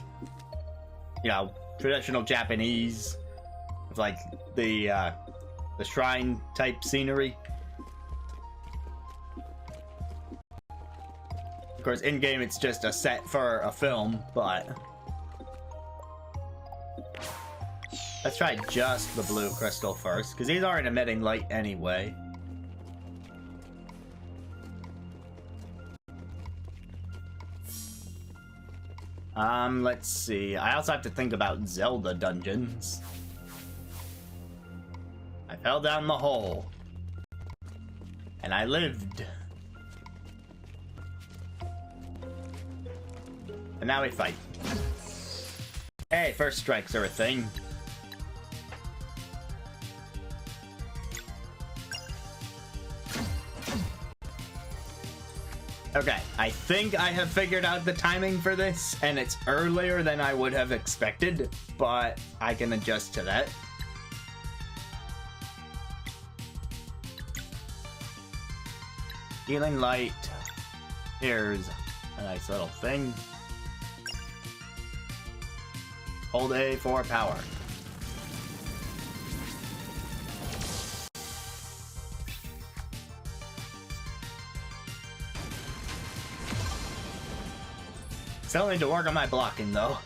you know, traditional Japanese, with like the shrine type scenery. Of course, in game it's just a set for a film, but let's try just the blue crystal first, because these aren't emitting light anyway. Let's see. I also have to think about Zelda dungeons. I fell down the hole. And I lived. And now we fight. Hey, first strikes are a thing. Okay, I think I have figured out the timing for this, and it's earlier than I would have expected, but I can adjust to that. Healing light. Here's a nice little thing. Hold A for power. Still need to work on my blocking, though.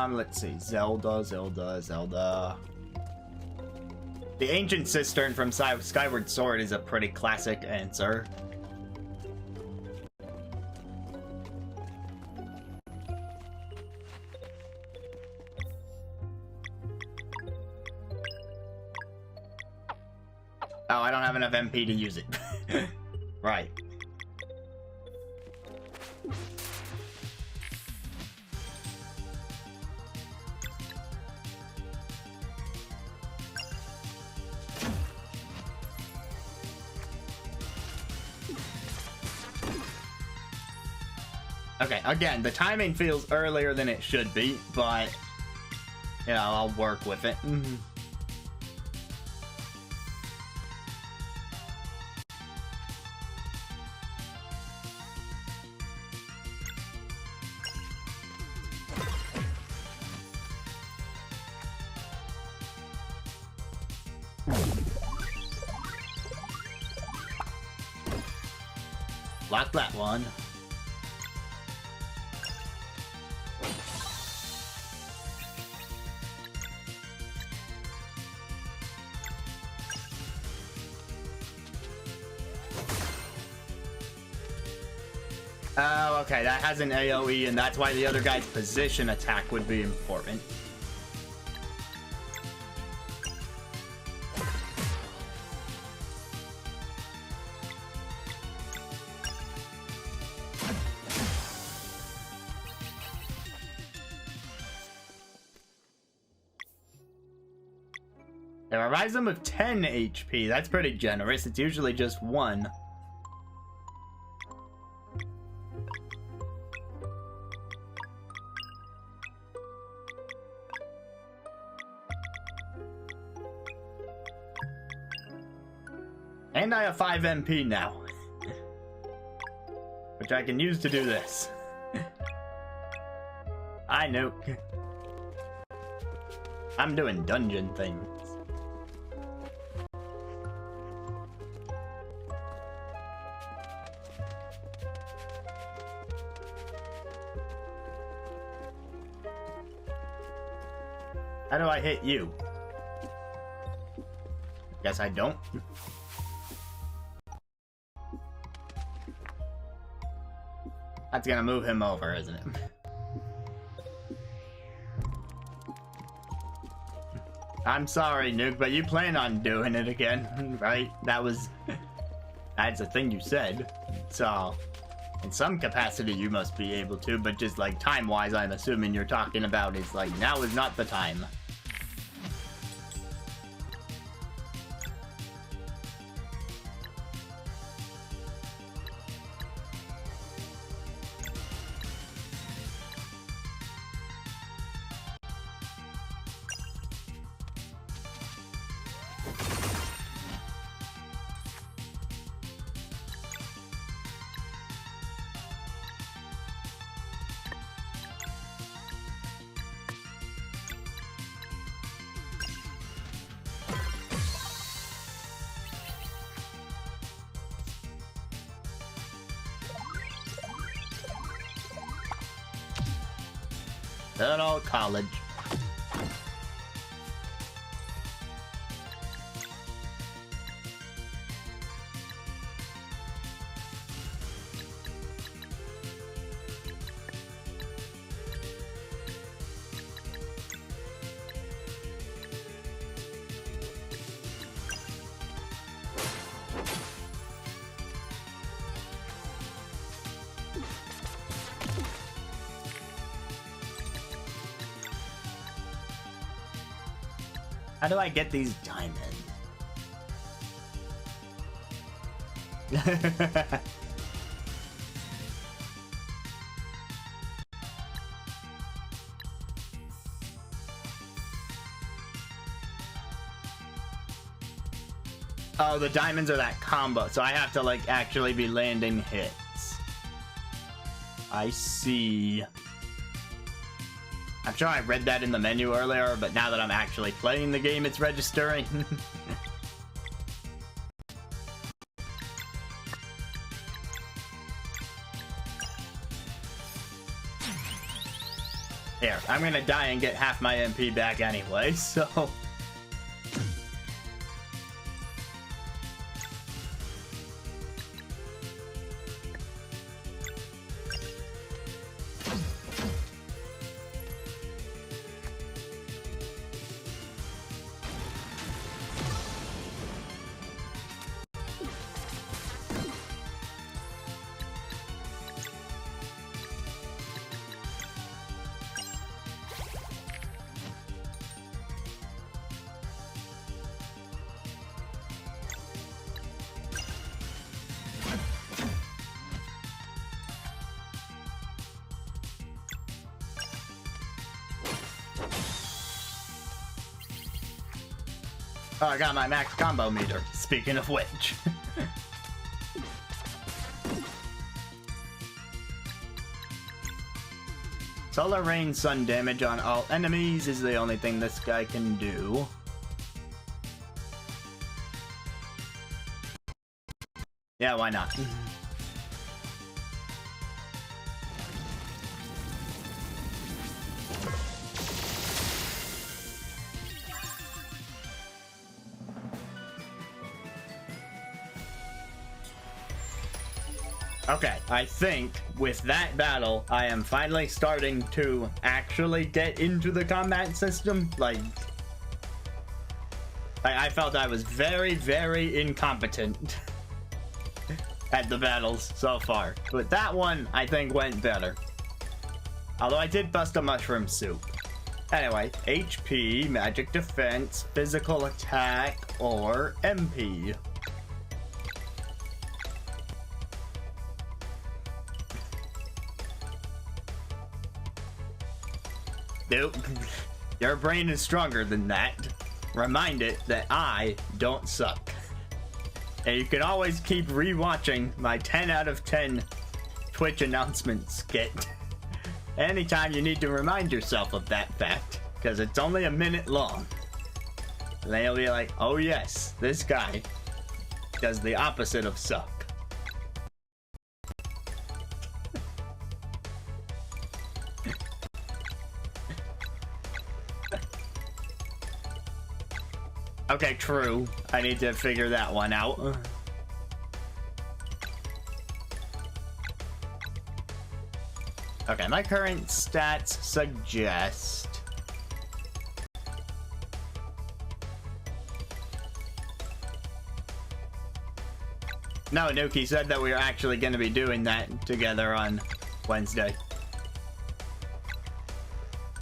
Let's see. Zelda. The Ancient Cistern from Skyward Sword is a pretty classic answer. Oh, I don't have enough MP to use it. Right. Okay, again, the timing feels earlier than it should be, but, you know, I'll work with it. Lock that one. Oh, okay, that has an AoE, and that's why the other guy's position attack would be important. It revives them with 10 HP. That's pretty generous. It's usually just 1. And I have 5 MP now. Which I can use to do this. I know. I'm doing dungeon things. How do I hit you? Guess I don't. That's gonna move him over, isn't it? I'm sorry, Nuke, but you plan on doing it again, right? That's the thing you said. So, in some capacity you must be able to, but just like time-wise, I'm assuming you're talking about is like, now is not the time. Good old college. How do I get these diamonds? Oh, the diamonds are that combo, so I have to like actually be landing hits. I see. I'm sure I read that in the menu earlier, but now that I'm actually playing the game, it's registering. Here, I'm gonna die and get half my MP back anyway, so... Oh, I got my max combo meter, speaking of which. Solar Rain Sun damage on all enemies is the only thing this guy can do. Yeah, why not? Okay, I think with that battle, I am finally starting to actually get into the combat system. Like, I felt I was very, very incompetent at the battles so far. But that one, I think, went better. Although I did bust a mushroom soup. Anyway, HP, magic defense, physical attack, or MP. Nope. Your brain is stronger than that. Remind it that I don't suck. And you can always keep rewatching my 10 out of 10 Twitch announcement skit anytime you need to remind yourself of that fact, because it's only a minute long. And then you'll be like, oh yes, this guy does the opposite of suck. Okay, true. I need to figure that one out. Okay, my current stats suggest... No, Nuki said that we were actually going to be doing that together on Wednesday.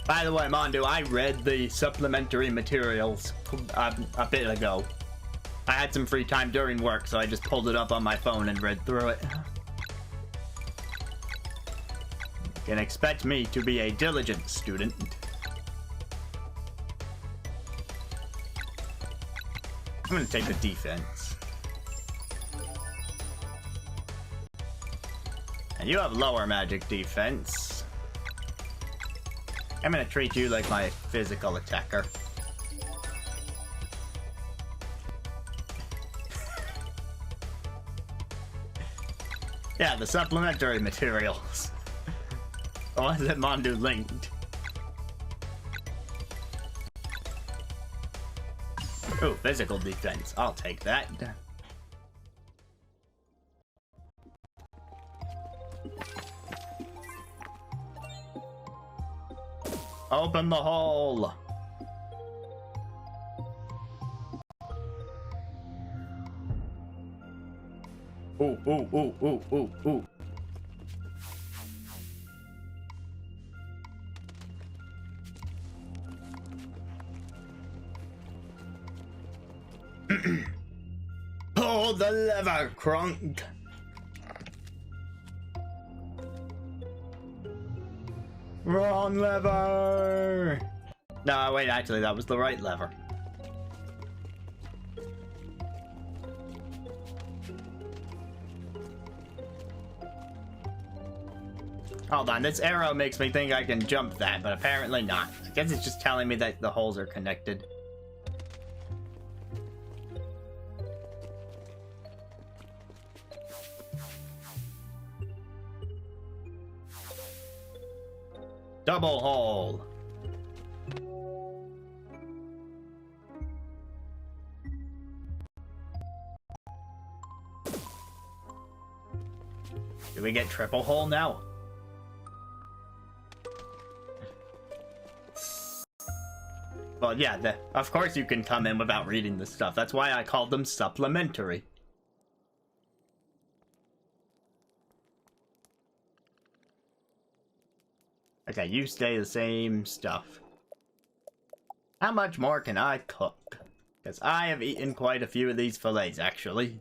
By the way, Mondu, I read the supplementary materials a bit ago. I had some free time during work, so I just pulled it up on my phone and read through it. You can expect me to be a diligent student. I'm gonna take the defense. And you have lower magic defense. I'm gonna treat you like my physical attacker. Yeah, the supplementary materials. The ones that Mondu linked. Ooh, physical defense. I'll take that. Open the hole. Ooh, ooh, ooh, ooh, ooh, ooh. Pull the lever, Crunk. Wrong lever. No, wait, actually, that was the right lever. Hold on, this arrow makes me think I can jump that, but apparently not. I guess it's just telling me that the holes are connected. Double hole. Do we get triple hole now? Well, yeah, of course you can come in without reading this stuff. That's why I called them supplementary. Okay, you stay the same stuff. How much more can I cook? Because I have eaten quite a few of these fillets, actually.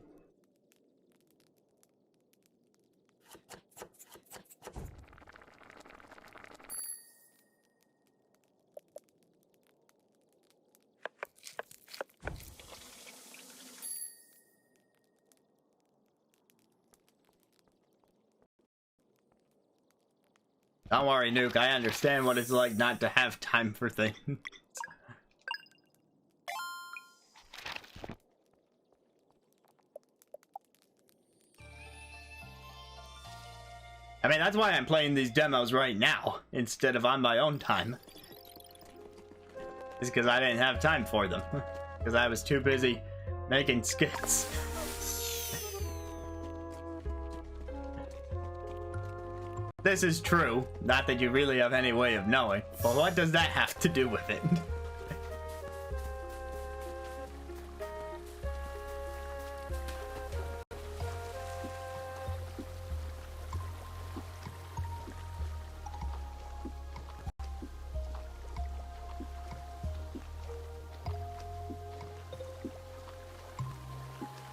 Don't worry, Nuke, I understand what it's like not to have time for things. I mean, that's why I'm playing these demos right now, instead of on my own time. It's because I didn't have time for them. Because I was too busy making skits. This is true. Not that you really have any way of knowing. But what does that have to do with it?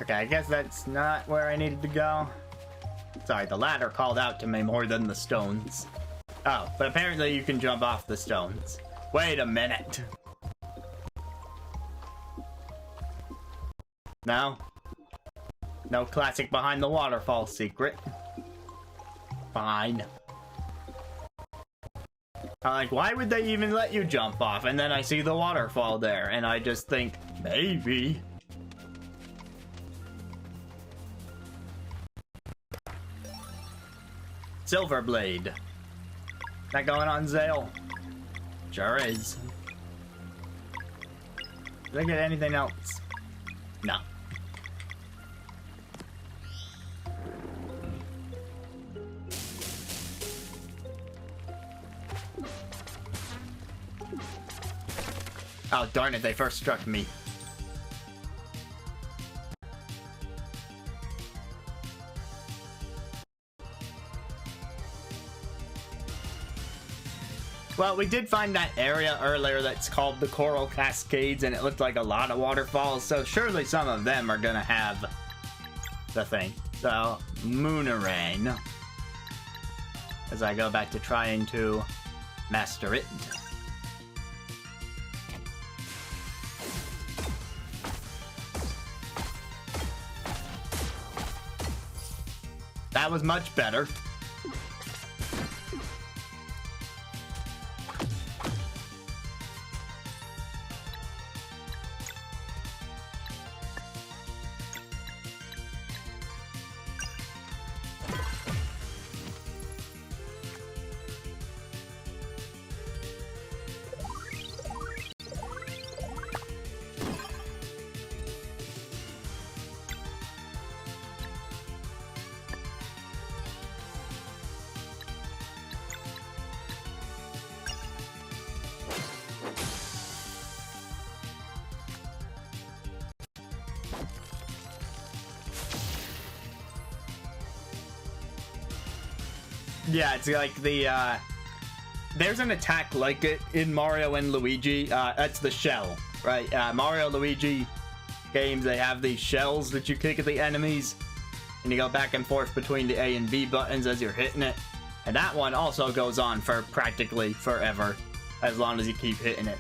Okay, I guess that's not where I needed to go. Sorry, the ladder called out to me more than the stones. Oh, but apparently you can jump off the stones. Wait a minute. No? No classic behind the waterfall secret. Fine. I'm like, why would they even let you jump off? And then I see the waterfall there, and I just think, maybe. Silver blade. That going on sale? Sure is. Did I get anything else? No. Oh, darn it, they first struck me. Well, we did find that area earlier that's called the Coral Cascades, and it looked like a lot of waterfalls, so surely some of them are gonna have the thing. So, Moonerang. As I go back to trying to master it. That was much better. Yeah, it's like the, there's an attack like it in Mario and Luigi. That's the shell, right? Mario, Luigi games, they have these shells that you kick at the enemies, and you go back and forth between the A and B buttons as you're hitting it. And that one also goes on for practically forever, as long as you keep hitting it.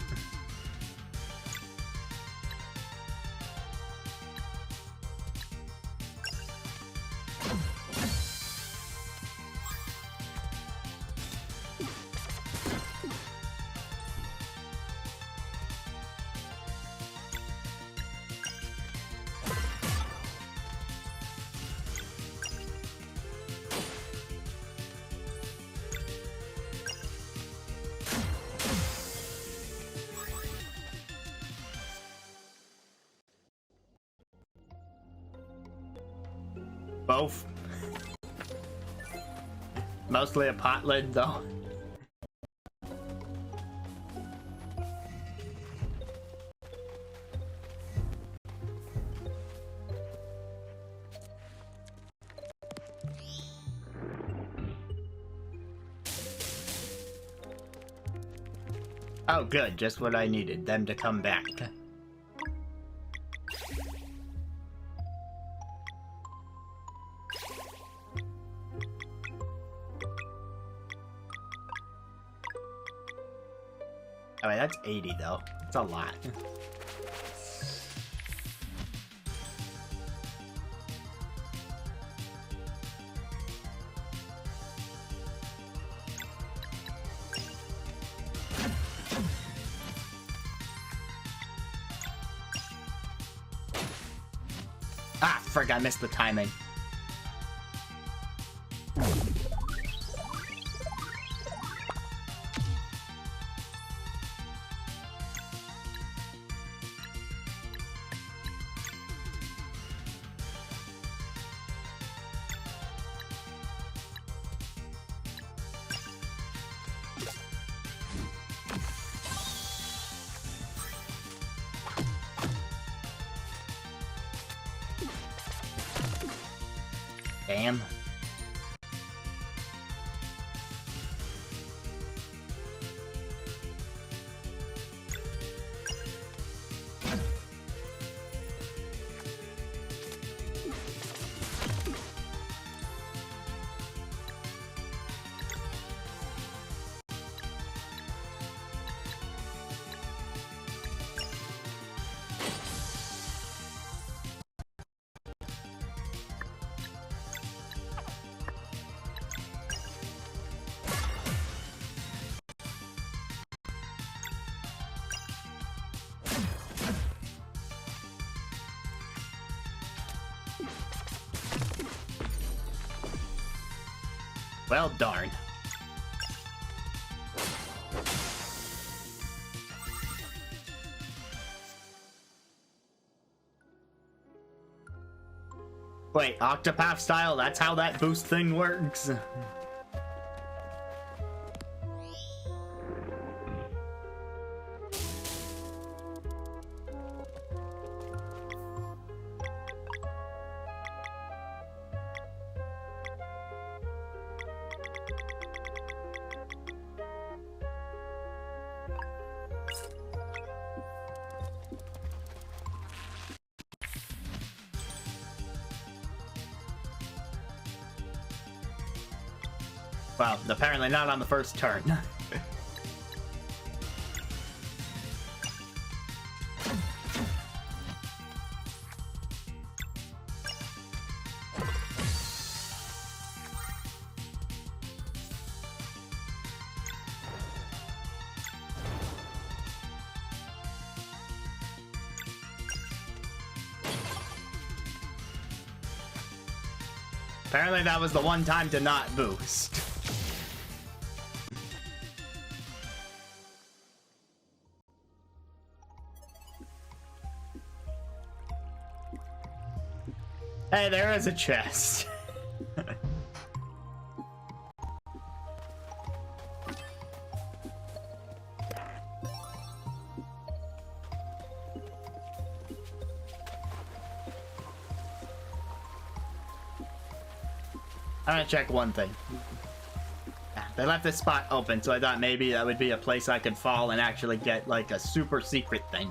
Both. Mostly a pot lid, though. Oh, good. Just what I needed. Them to come back. Oh, wait, that's 80, though. That's a lot. Ah, frick, I missed the timing. Damn. Well, darn. Wait, Octopath style? That's how that boost thing works? Well, apparently not on the first turn. Apparently that was the one time to not boost. Hey, there is a chest. I'm gonna check one thing. They left this spot open, so I thought maybe that would be a place I could fall and actually get, like, a super secret thing.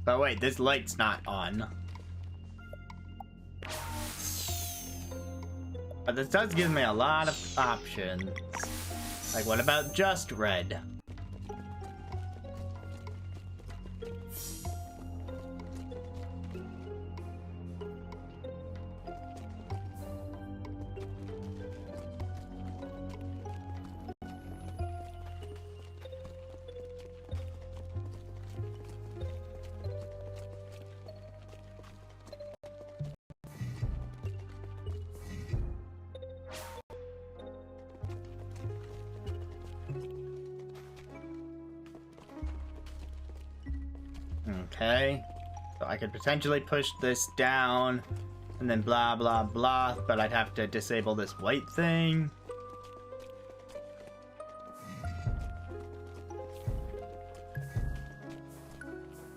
But wait, this light's not on. But this does give me a lot of options. Like, what about just red? Okay, so I could potentially push this down and then blah blah blah, but I'd have to disable this white thing.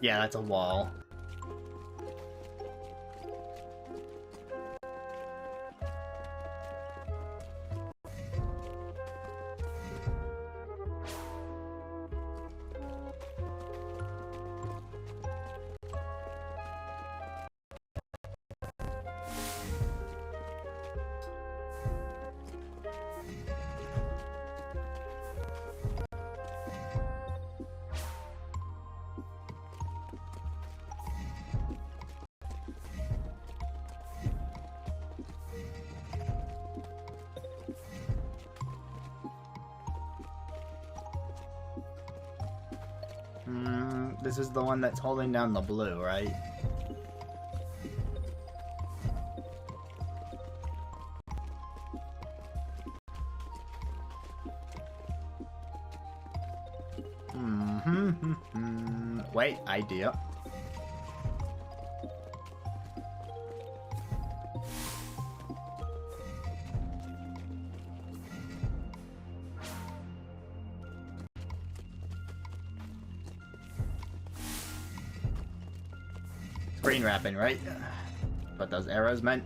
Yeah, that's a wall. This is the one that's holding down the blue, right? Wait, idea. Screen wrapping, right? What those arrows meant.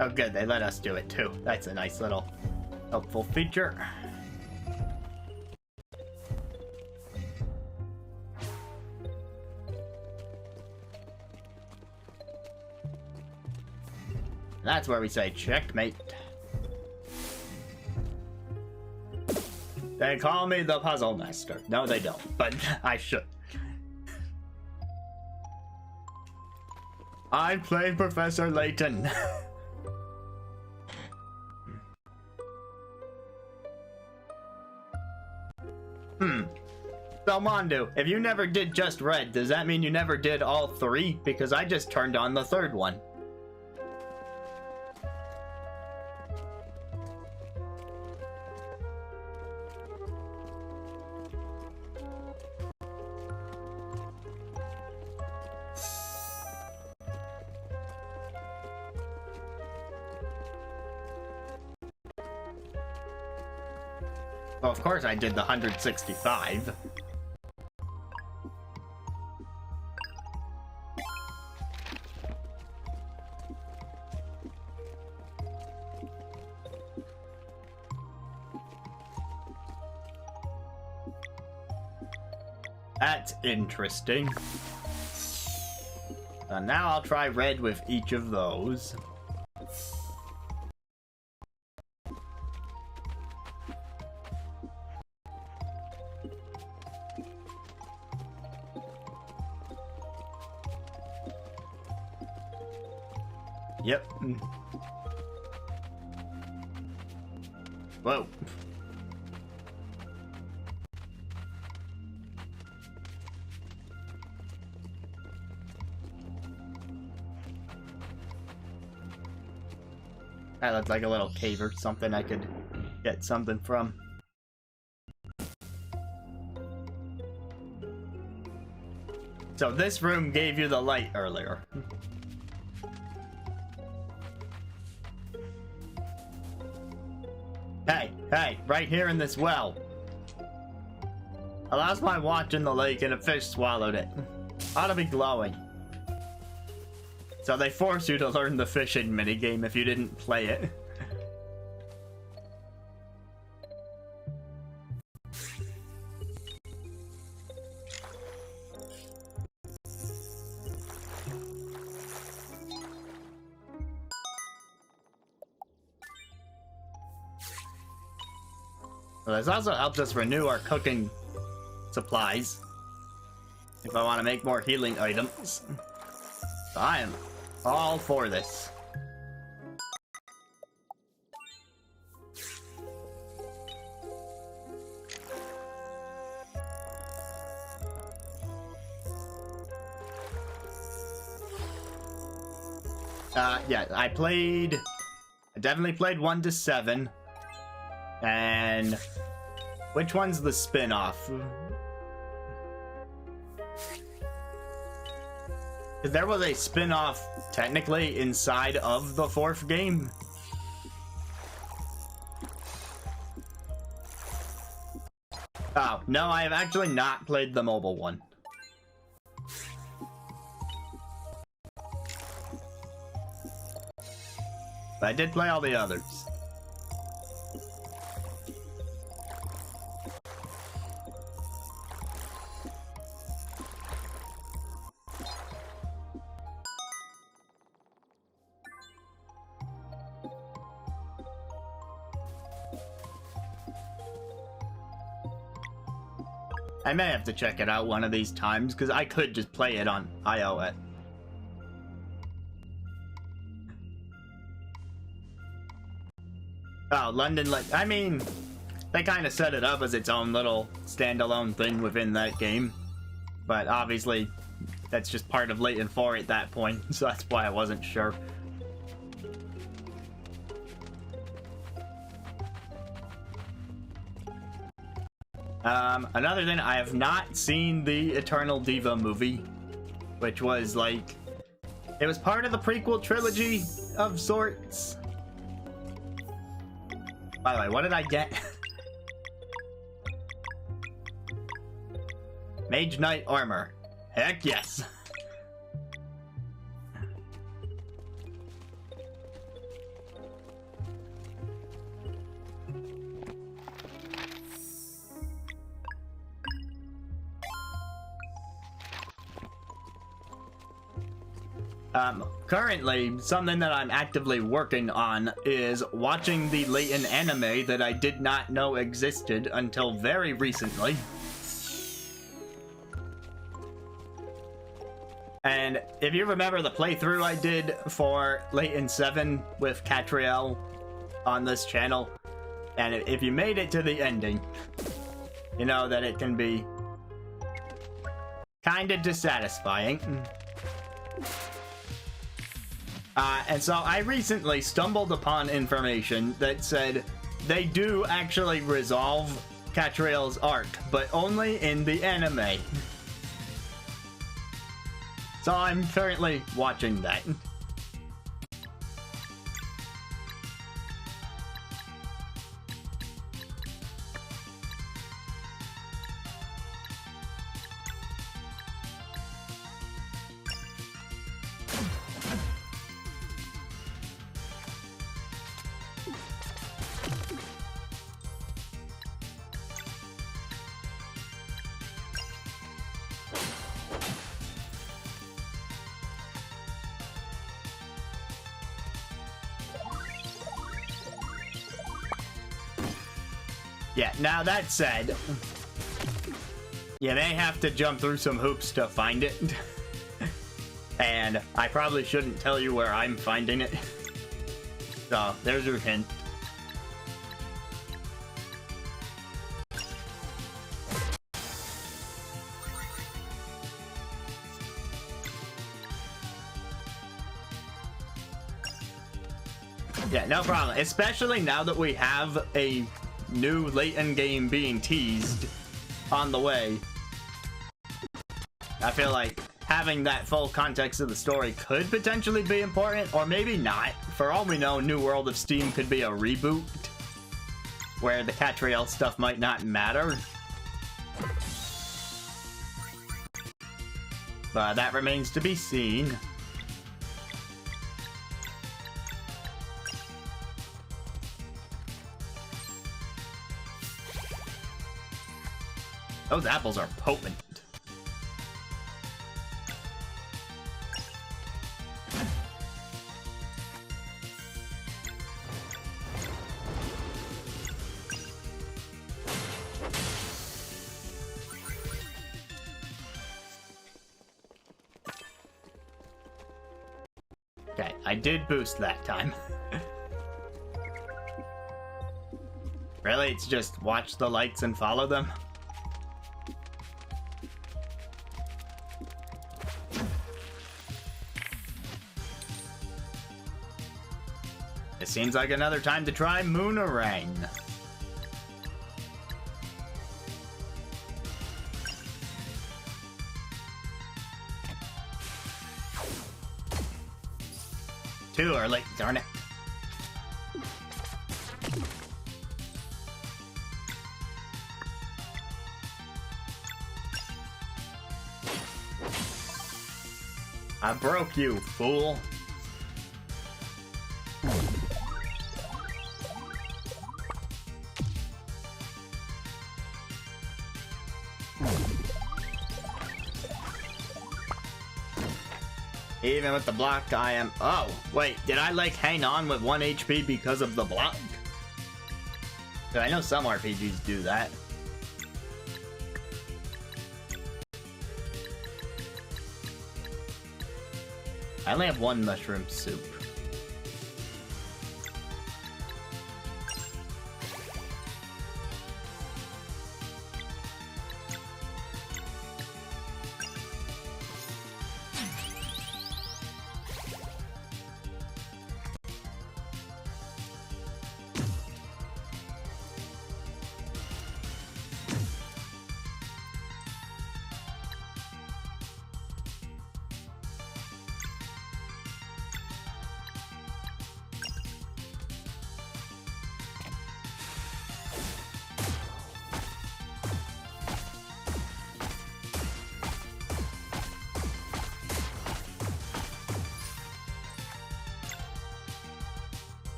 Oh good, they let us do it too. That's a nice little helpful feature. That's where we say checkmate. They call me the puzzle master. No, they don't, but I should. I play Professor Layton. Belmondo, if you never did just red, does that mean you never did all three? Because I just turned on the third one. Well, of course I did the 165. That's interesting. So now I'll try red with each of those. Yep. Whoa. That looks like a little cave or something I could get something from. So this room gave you the light earlier. Hey, right here in this well. I lost my watch in the lake and a fish swallowed it. Ought to be glowing. So they force you to learn the fishing minigame if you didn't play it. Well, this also helps us renew our cooking supplies if I want to make more healing items. So I am all for this. Yeah, I definitely played 1 to 7. And which one's the spin-off? There was a spin-off technically inside of the 4th game. Oh, no, I have actually not played the mobile one. But I did play all the others. I may have to check it out one of these times, because I could just play it on iOS. Oh, London, I mean, they kind of set it up as its own little standalone thing within that game. But obviously, that's just part of Layton 4 at that point, so that's why I wasn't sure. Another thing, I have not seen the Eternal Diva movie, which was like, it was part of the prequel trilogy of sorts. By the way, what did I get? Mage Knight armor. Heck yes. Currently, something that I'm actively working on is watching the Layton anime that I did not know existed until very recently. And if you remember the playthrough I did for Layton 7 with Catriel on this channel, and if you made it to the ending, you know that it can be kinda dissatisfying. And so I recently stumbled upon information that said they do actually resolve Catriel's arc, but only in the anime. So I'm currently watching that. Yeah, now that said, you may have to jump through some hoops to find it. And I probably shouldn't tell you where I'm finding it. So, there's your hint. Yeah, no problem. Especially now that we have a new late-in game being teased on the way. I feel like having that full context of the story could potentially be important, or maybe not. For all we know, New World of Steam could be a reboot, where the Catriel stuff might not matter. But that remains to be seen. Those apples are potent. Okay, I did boost that time. Really? It's just watch the lights and follow them? It seems like another time to try Moonerang. Too early, darn it. I broke you, fool. Even with the block, I am... Oh, wait, did I, like, hang on with 1 HP because of the block? 'Cause I know some RPGs do that. I only have 1 mushroom soup.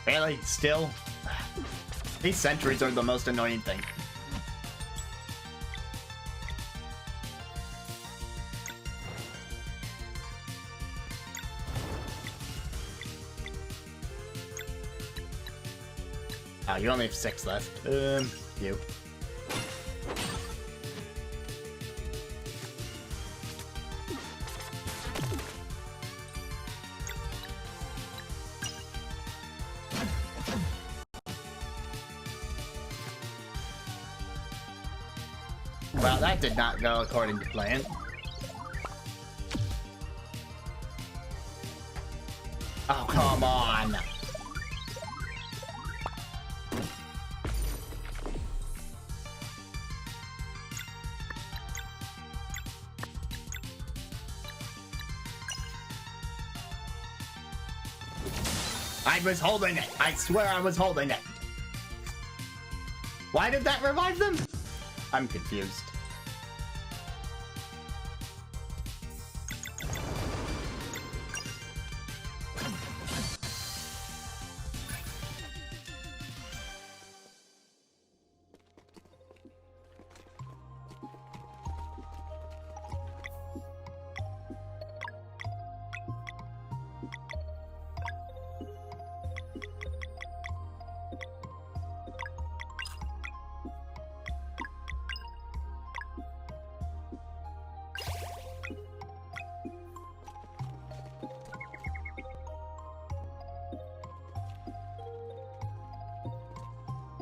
Really? Still? These sentries are the most annoying thing. Oh, you only have 6 left. You. Well, that did not go according to plan. Oh, come on! I was holding it! I swear I was holding it! Why did that revive them? I'm confused.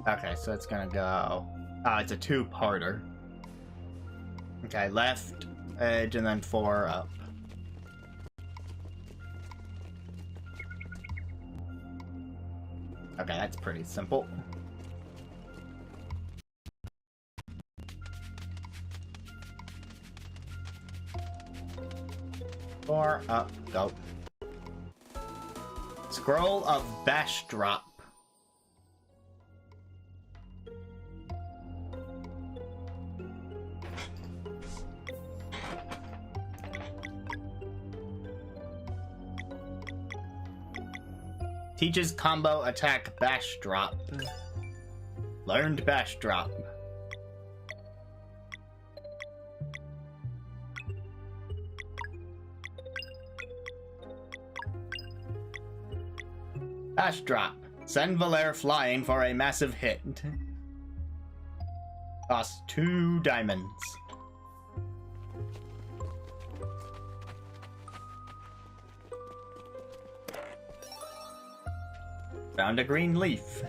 Okay, so it's gonna go... it's a two-parter. Okay, left edge and then 4 up. Okay, that's pretty simple. Four up, go. Scroll of Bash Drop. Teaches combo attack Bash Drop. Learned Bash Drop. Bash Drop. Send Valere flying for a massive hit. Costs 2 diamonds. Found a green leaf.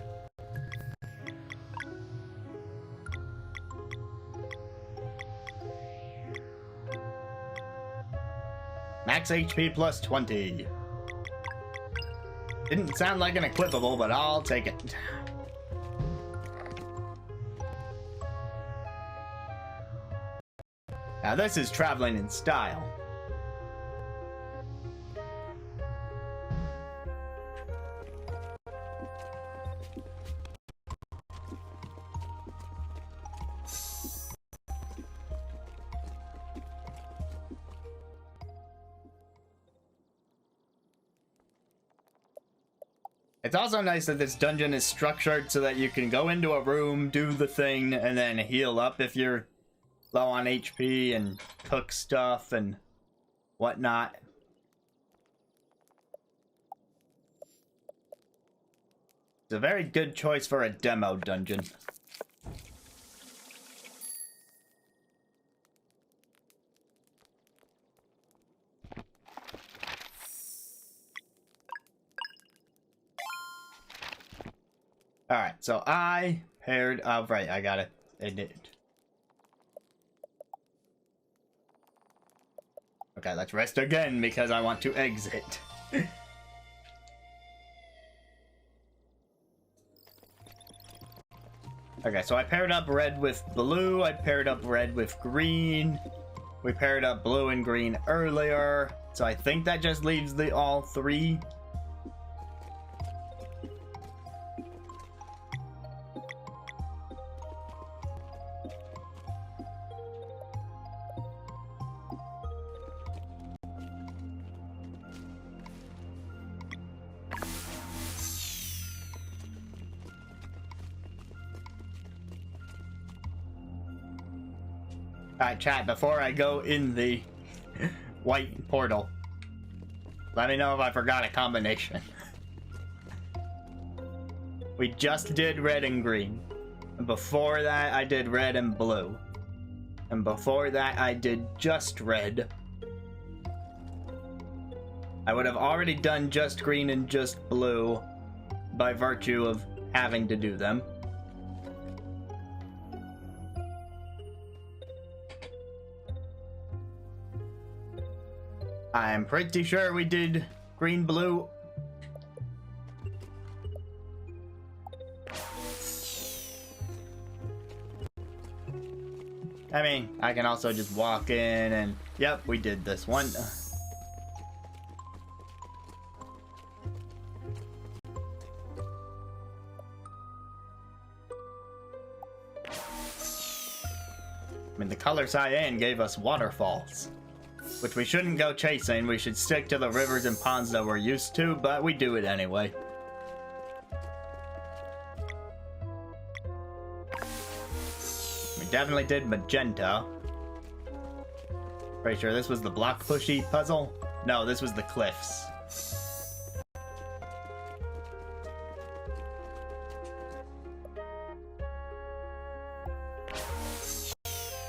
Max HP plus 20. Didn't sound like an equipable, but I'll take it. Now this is traveling in style. It's also nice that this dungeon is structured so that you can go into a room, do the thing, and then heal up if you're low on HP and cook stuff and whatnot. It's a very good choice for a demo dungeon. Alright, so I paired up. Right, I got it. I did it. Okay, let's rest again because I want to exit. Okay, so I paired up red with blue. I paired up red with green. We paired up blue and green earlier. So I think that just leaves the all 3. Alright, chat, before I go in the white portal, let me know if I forgot a combination. We just did red and green. And before that, I did red and blue. And before that, I did just red. I would have already done just green and just blue by virtue of having to do them. I'm pretty sure we did green, blue. I mean, I can also just walk in and... Yep, we did this one. I mean, the color cyan gave us waterfalls, which we shouldn't go chasing. We should stick to the rivers and ponds that we're used to, but we do it anyway. We definitely did magenta. Pretty sure this was the block pushy puzzle. No, this was the cliffs.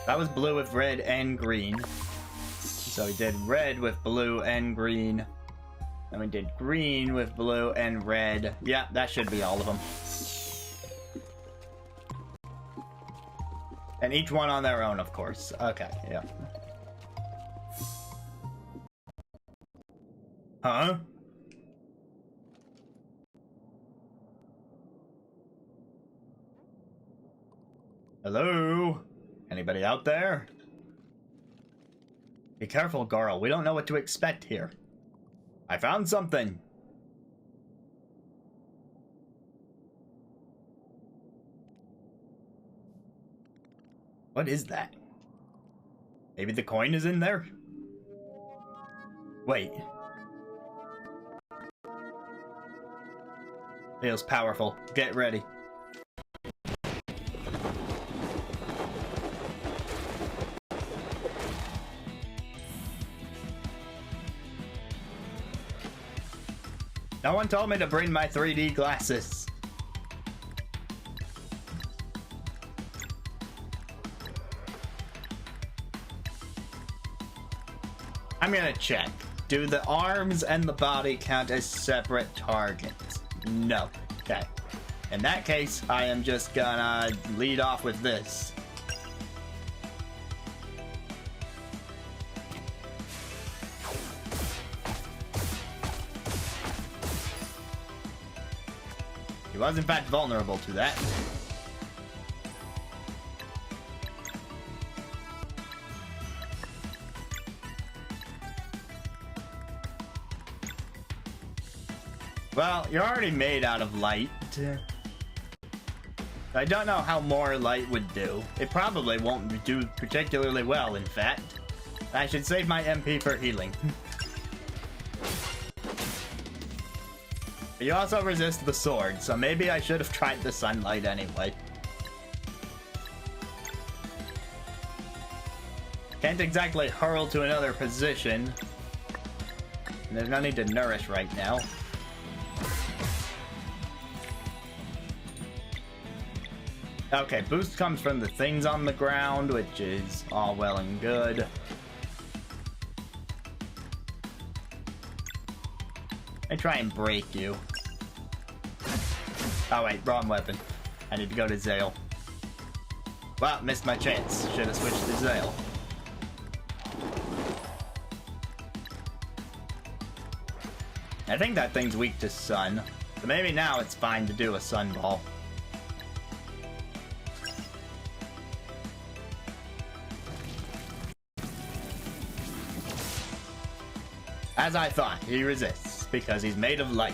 That was blue with red and green. So we did red with blue and green. And we did green with blue and red. Yeah, that should be all of them. And each one on their own, of course. Okay, yeah. Huh? Hello? Anybody out there? Be careful, girl. We don't know what to expect here. I found something. What is that? Maybe the coin is in there? Wait. Feels powerful. Get ready. No one told me to bring my 3D glasses. I'm gonna check. Do the arms and the body count as separate targets? No. Okay. In that case, I am just gonna lead off with this. He was in fact vulnerable to that. Well, you're already made out of light. I don't know how more light would do. It probably won't do particularly well, in fact. I should save my MP for healing. But you also resist the sword, so maybe I should have tried the sunlight anyway. Can't exactly hurl to another position. There's no need to nourish right now. Okay, boost comes from the things on the ground, which is all well and good. I try and break you. Oh wait, wrong weapon. I need to go to Zale. Well, missed my chance. Should have switched to Zale. I think that thing's weak to sun. So maybe now it's fine to do a sun ball. As I thought, he resists, because he's made of light.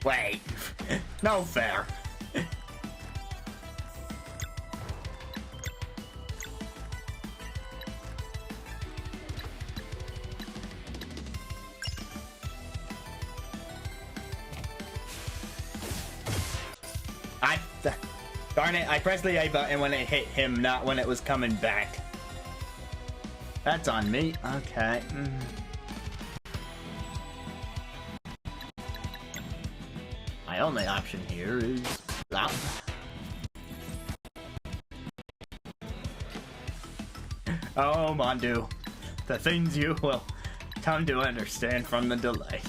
Wait, no fair. Darn it, I pressed the A button when it hit him, not when it was coming back. That's on me. Okay. My only option here is that. Oh, Mondu. The things you will come to understand from the delay.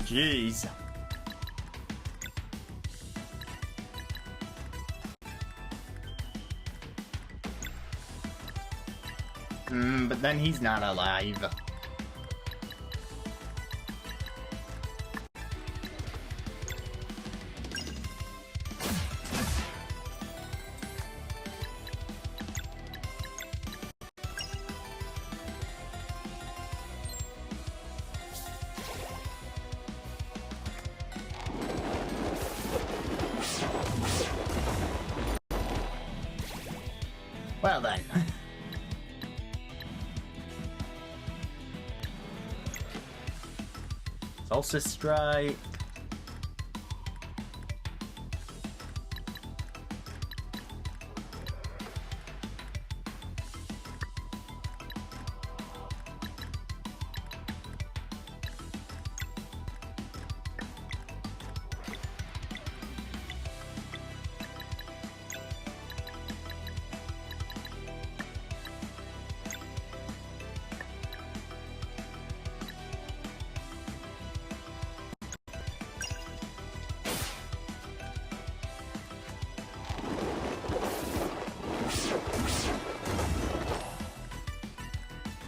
Jeez. But then he's not alive. Well then. Solstice Strike.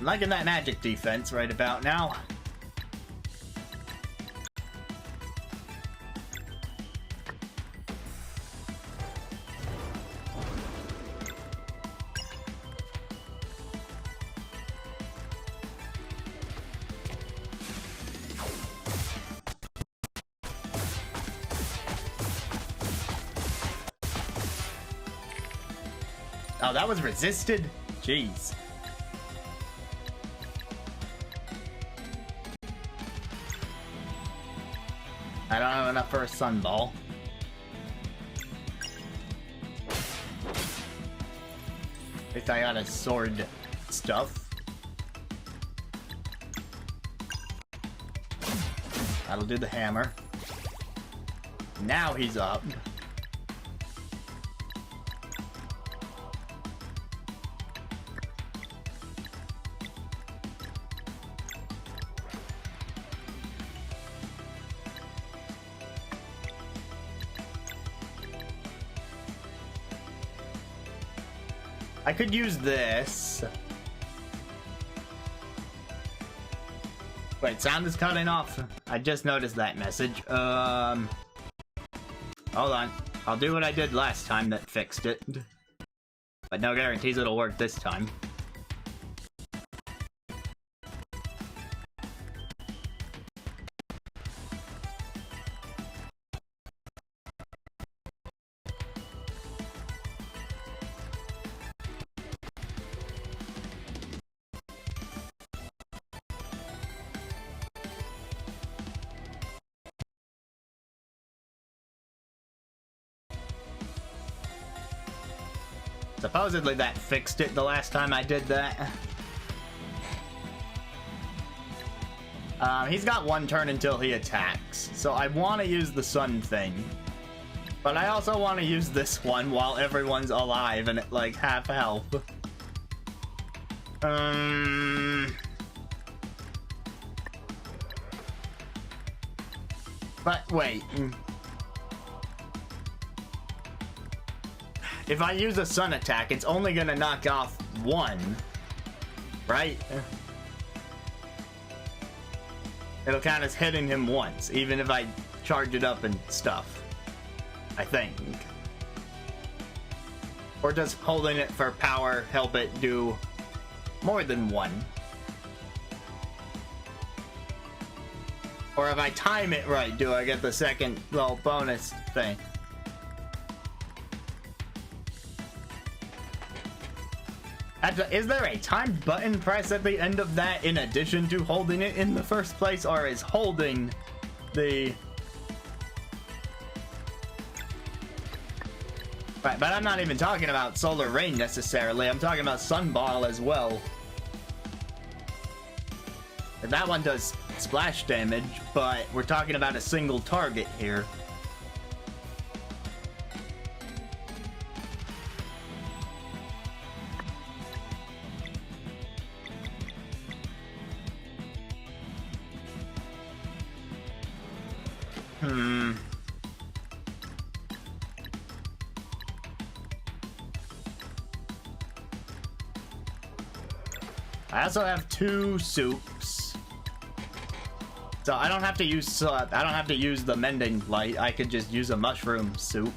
I'm liking that magic defense right about now. Oh, that was resisted? Jeez. I don't have enough for a sunball. At least I got a sword stuff. That'll do the hammer. Now he's up. I could use this. Wait, sound is cutting off. I just noticed that message. Hold on. I'll do what I did last time that fixed it. But no guarantees it'll work this time. Supposedly that fixed it the last time I did that. He's got one turn until he attacks, so I want to use the sun thing. But I also want to use this one while everyone's alive and at like half health. But wait. If I use a sun attack, it's only gonna knock off one, right? It'll count as hitting him once, even if I charge it up and stuff. I think. Or does holding it for power help it do more than one? Or if I time it right, do I get the second little bonus thing? Is there a timed button press at the end of that in addition to holding it in the first place, or is holding the... Right, but I'm not even talking about Solar Rain necessarily, I'm talking about Sunball as well. That one does splash damage, but we're talking about a single target here. I also have 2 soups, so I don't have to use the mending light. I could just use a mushroom soup.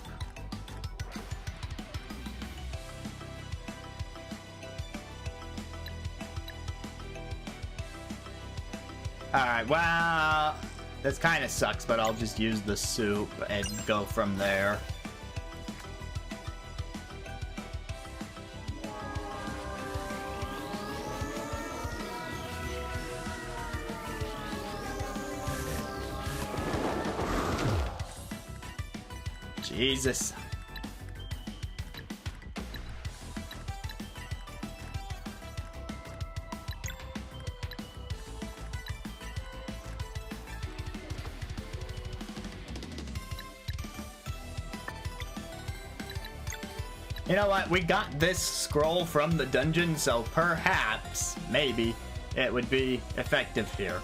Alright, well, this kind of sucks, but I'll just use the soup and go from there. Jesus. You know what? We got this scroll from the dungeon, so perhaps, maybe, it would be effective here.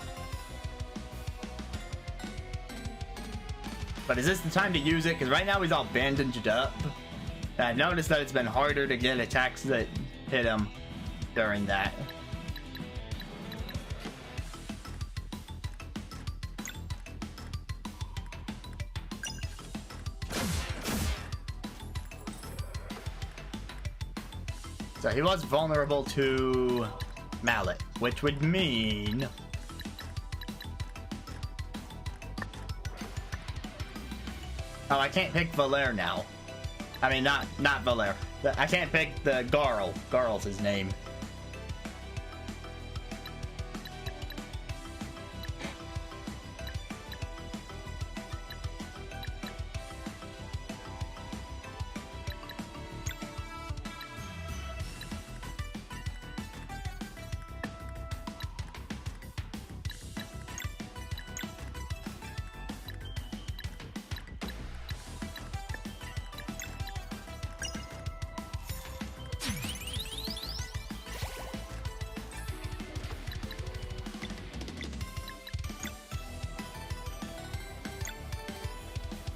But is this the time to use it? Because right now he's all bandaged up. And I've noticed that it's been harder to get attacks that hit him during that. So he was vulnerable to Mallet, which would mean... Oh, I can't pick Valere now. I mean, not Valere. I can't pick the Garl. Garl's his name.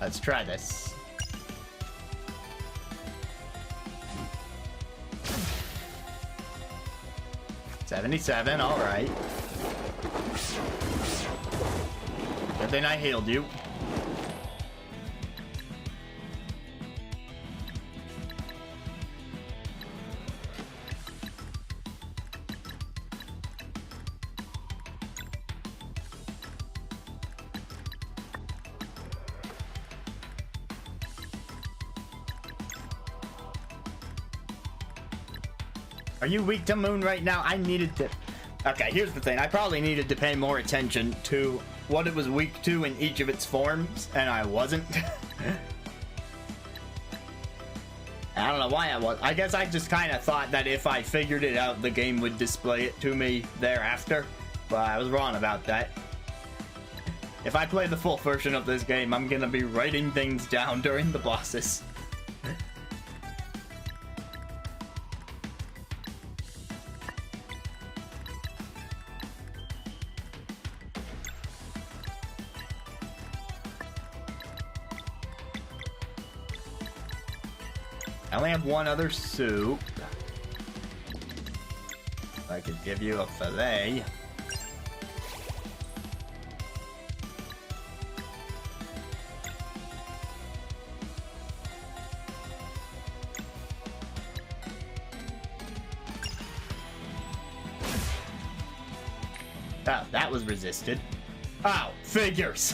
Let's try this. $77, all right. Good thing I healed you. Are you weak to Moon right now? I needed to... Okay, here's the thing. I probably needed to pay more attention to what it was weak to in each of its forms, and I wasn't. I don't know why I was. I guess I just kind of thought that if I figured it out, the game would display it to me thereafter. But I was wrong about that. If I play the full version of this game, I'm gonna be writing things down during the bosses. I only have one other soup. I could give you a fillet. Oh, that was resisted. Oh, figures.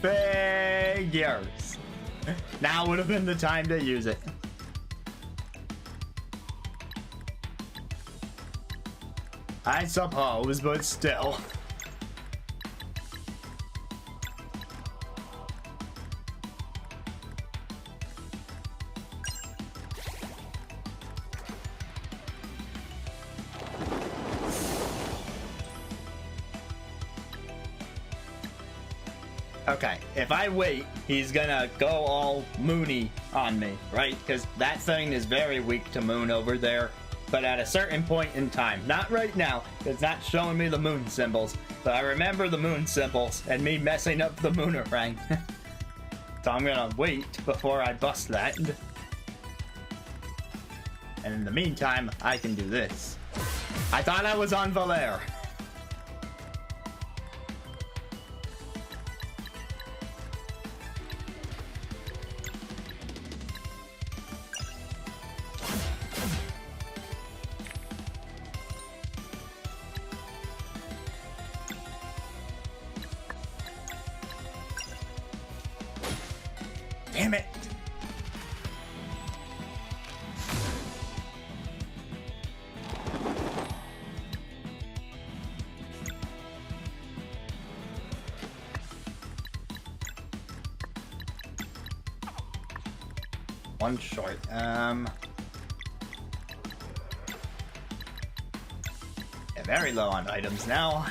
Figures. Now would have been the time to use it. I suppose, but still. Okay, if I wait, he's gonna go all moony on me, right? Because that thing is very weak to Moon over there. But at a certain point in time, not right now, it's not showing me the moon symbols, but I remember the moon symbols and me messing up the Moonerang. So I'm gonna wait before I bust that. And in the meantime, I can do this. I thought I was on Valere. Damn it! One short. Yeah, very low on items now.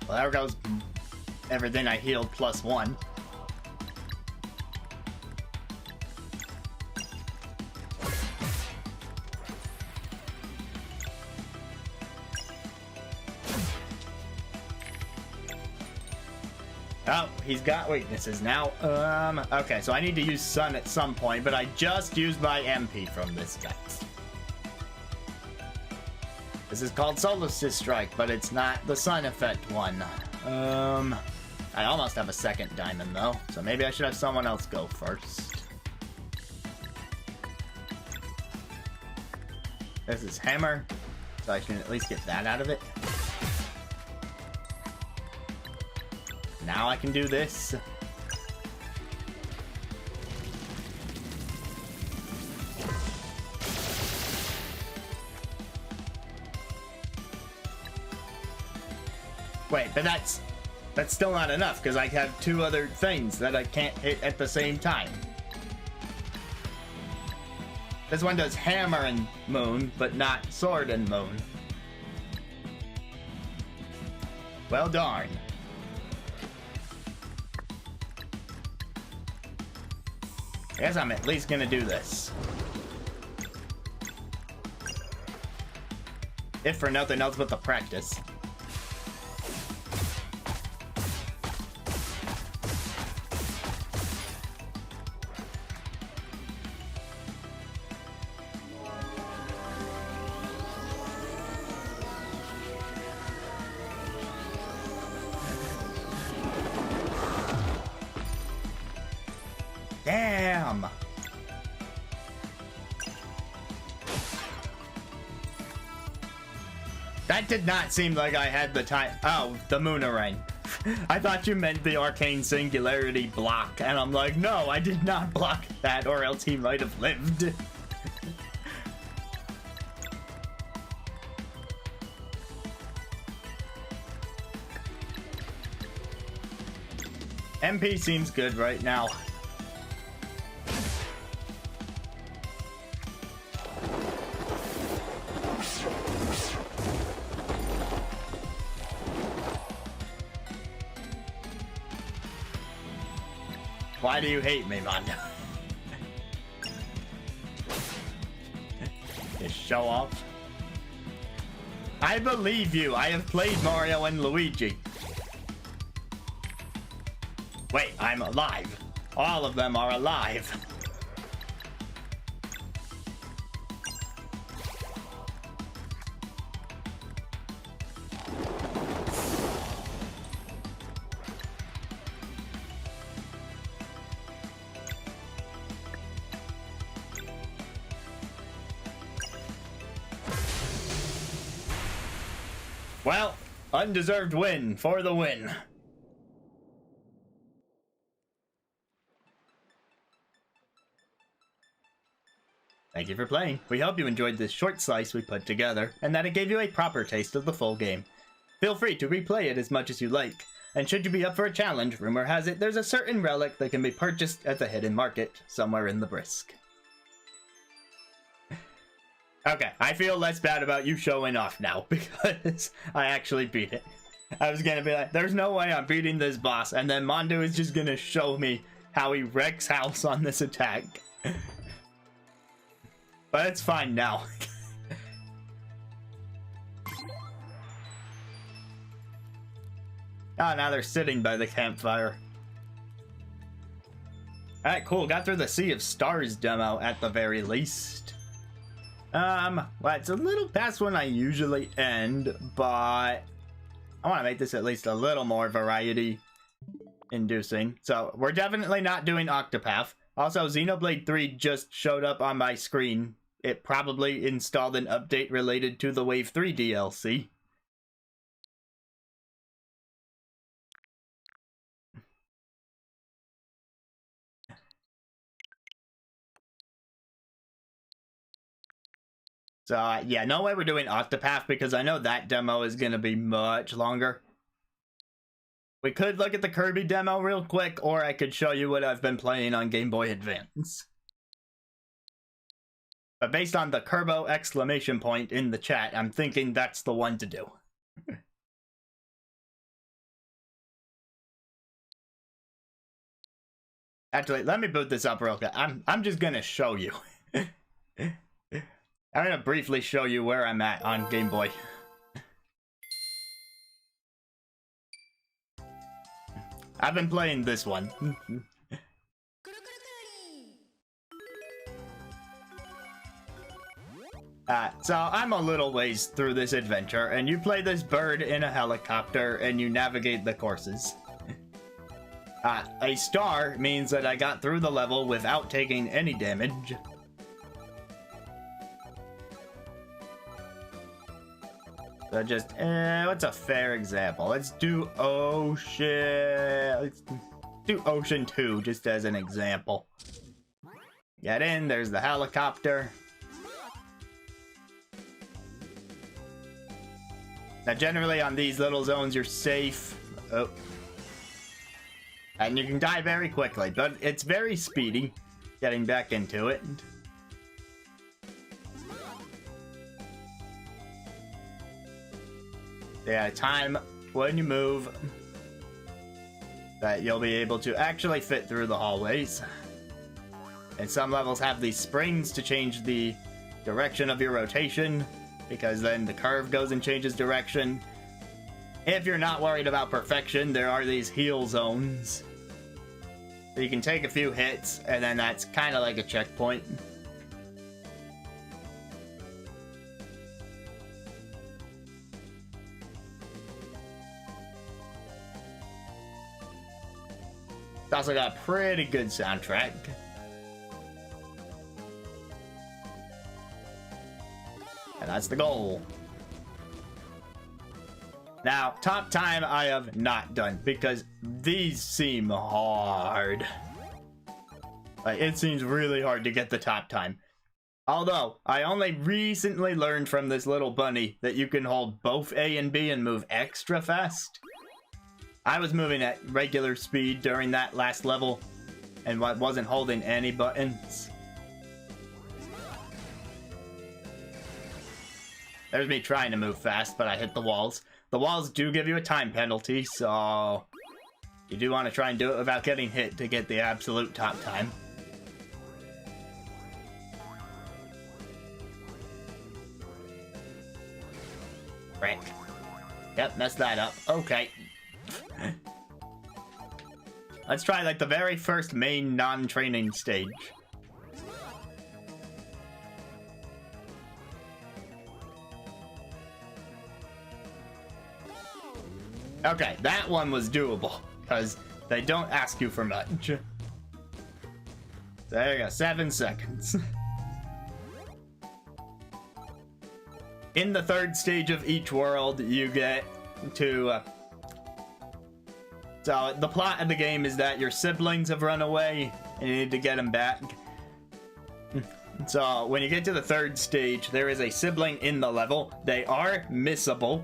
Well, there goes everything I healed +1. Oh, he's got weaknesses now. Okay, so I need to use Sun at some point, but I just used my MP from this guy. This is called Solstice Strike, but it's not the Sun effect one. I almost have a second diamond though, so maybe I should have someone else go first. This is hammer, so I can at least get that out of it. Now I can do this. Wait, but that's still not enough, because I have two other things that I can't hit at the same time. This one does hammer and moon, but not sword and moon. Well, darn. I guess I'm at least gonna do this. If for nothing else but the practice. Damn! That did not seem like I had the time. Oh, the Moonerang. I thought you meant the Arcane Singularity block, and I'm like, no, I did not block that, or else he might have lived. MP seems good right now. Why do you hate me, man? You show off. I believe you. I have played Mario and Luigi. Wait, I'm alive. All of them are alive. Well, undeserved win for the win. Thank you for playing. We hope you enjoyed this short slice we put together, and that it gave you a proper taste of the full game. Feel free to replay it as much as you like. And should you be up for a challenge, rumor has it there's a certain relic that can be purchased at the hidden market somewhere in the Brisk. Okay, I feel less bad about you showing off now because I actually beat it. I was gonna be like, there's no way I'm beating this boss, and then Mondo is just gonna show me how he wrecks house on this attack. But it's fine now. Oh, now they're sitting by the campfire. Alright, cool. Got through the Sea of Stars demo at the very least. Well, it's a little past when I usually end, but I want to make this at least a little more variety inducing. So, we're definitely not doing Octopath. Also, Xenoblade 3 just showed up on my screen. It probably installed an update related to the Wave 3 DLC. So, yeah, no way we're doing Octopath because I know that demo is going to be much longer. We could look at the Kirby demo real quick, or I could show you what I've been playing on Game Boy Advance. But based on the Kirbo exclamation point in the chat, I'm thinking that's the one to do. Actually, let me boot this up real quick. I'm just going to show you. I'm gonna briefly show you where I'm at on Game Boy. I've been playing this one. So I'm a little ways through this adventure, and you play this bird in a helicopter, and you navigate the courses. A star means that I got through the level without taking any damage. So just, what's a fair example? Let's do Ocean... Let's do Ocean 2, just as an example. Get in, there's the helicopter. Now, generally on these little zones, you're safe. Oh. And you can die very quickly, but it's very speedy getting back into it. Yeah, time when you move that you'll be able to actually fit through the hallways. And some levels have these springs to change the direction of your rotation, because then the curve goes and changes direction. If you're not worried about perfection, there are these heal zones. So you can take a few hits, and then that's kind of like a checkpoint. It's also got a pretty good soundtrack. And that's the goal. Now, top time I have not done, because these seem hard. Like, it seems really hard to get the top time. Although, I only recently learned from this little bunny that you can hold both A and B and move extra fast. I was moving at regular speed during that last level, and wasn't holding any buttons. There's me trying to move fast, but I hit the walls. The walls do give you a time penalty, so you do want to try and do it without getting hit to get the absolute top time. Frick. Yep, messed that up. Okay. Let's try like the very first main non-training stage. Okay, that one was doable, because they don't ask you for much. There you go, 7 seconds. In the third stage of each world, you get to... So, the plot of the game is that your siblings have run away, and you need to get them back. So, when you get to the third stage, there is a sibling in the level. They are missable.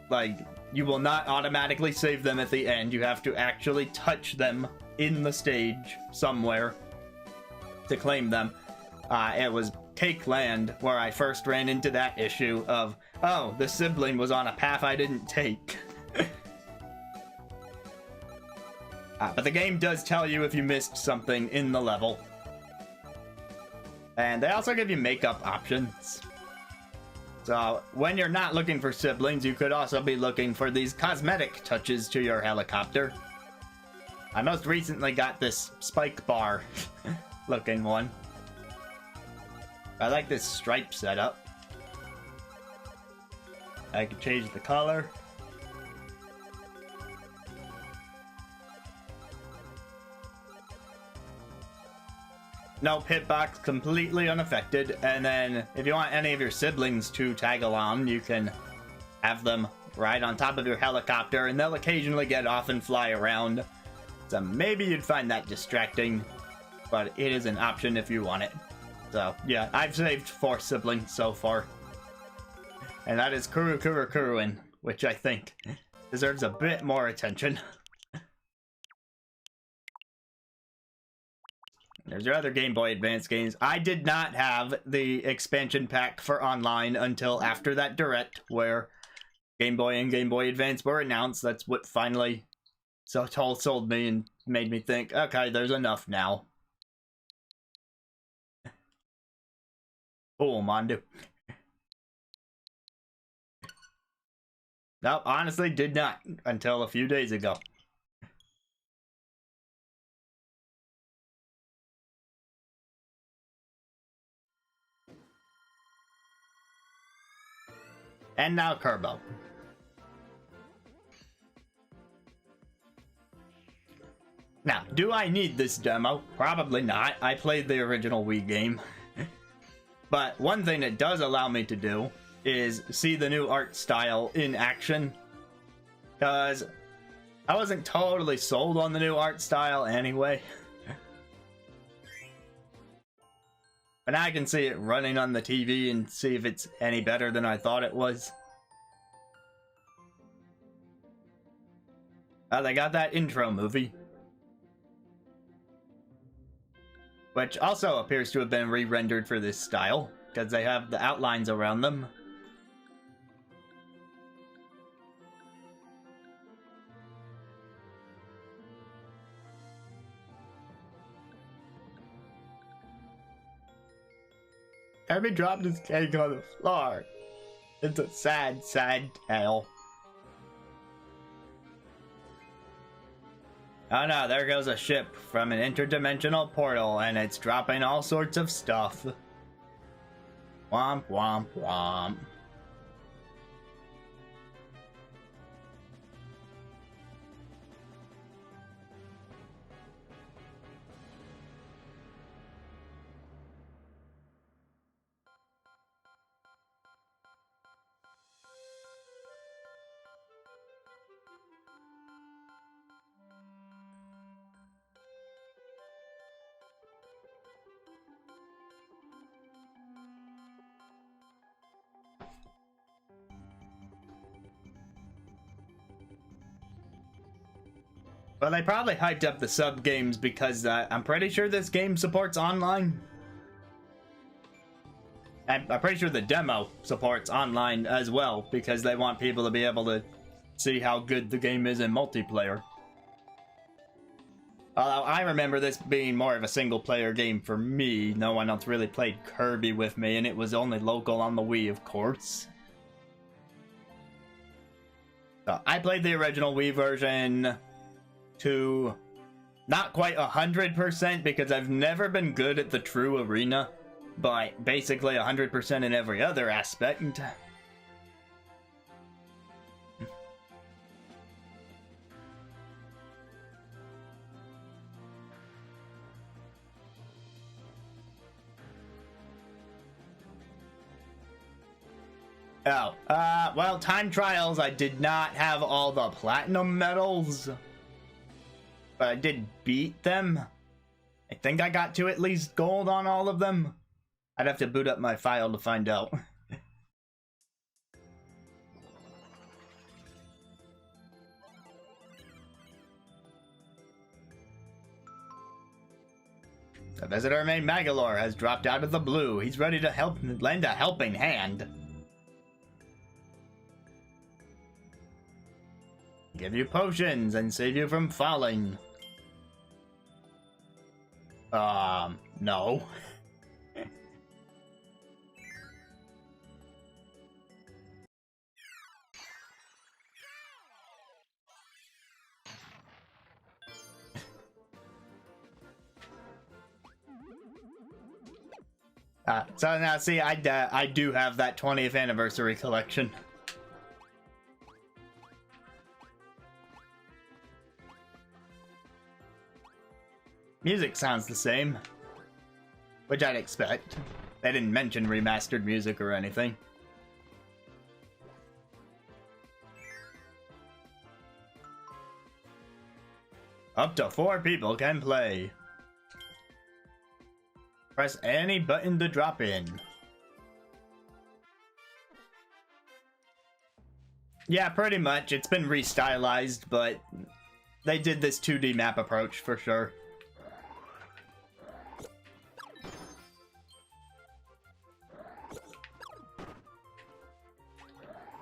Like, you will not automatically save them at the end. You have to actually touch them in the stage somewhere to claim them. It was Take Land where I first ran into that issue of, oh, the sibling was on a path I didn't take. But the game does tell you if you missed something in the level. And they also give you makeup options. So when you're not looking for siblings, you could also be looking for these cosmetic touches to your helicopter. I most recently got this spike bar looking one. I like this stripe setup. I can change the color. Nope, hitbox completely unaffected. And then if you want any of your siblings to tag along, you can have them ride on top of your helicopter and they'll occasionally get off and fly around. So maybe you'd find that distracting, but it is an option if you want it. So yeah, I've saved 4 siblings so far. And that is Kuru Kuru Kuruin, which I think deserves a bit more attention. There's your other Game Boy Advance games. I did not have the expansion pack for online until after that Direct, where Game Boy and Game Boy Advance were announced. That's what finally sold me and made me think, okay, there's enough now. Oh, Mandu. Nope, honestly did not until a few days ago. And now Kirby. Now, do I need this demo? Probably not. I played the original Wii game. But one thing it does allow me to do is see the new art style in action. Because I wasn't totally sold on the new art style anyway. But now I can see it running on the TV and see if it's any better than I thought it was. They got that intro movie. Which also appears to have been re-rendered for this style, because they have the outlines around them. Kirby dropped his cake on the floor. It's a sad, sad tale. Oh no, there goes a ship from an interdimensional portal, and it's dropping all sorts of stuff. Womp, womp, womp. Well, they probably hyped up the sub games because I'm pretty sure this game supports online. I'm pretty sure the demo supports online as well because they want people to be able to see how good the game is in multiplayer. Although I remember this being more of a single player game for me. No one else really played Kirby with me, and it was only local on the Wii, of course. So I played the original Wii version to not quite 100% because I've never been good at the true arena, but basically 100% in every other aspect. Oh, well, time trials, I did not have all the platinum medals, but I did beat them. I think I got to at least gold on all of them. I'd have to boot up my file to find out. The visitor named Magolor has dropped out of the blue. He's ready to lend a helping hand. Give you potions and save you from falling. No. So now, see, I do have that 20th anniversary collection. Music sounds the same, which I'd expect. They didn't mention remastered music or anything. Up to 4 people can play. Press any button to drop in. Yeah, pretty much. It's been restylized, but they did this 2D map approach for sure.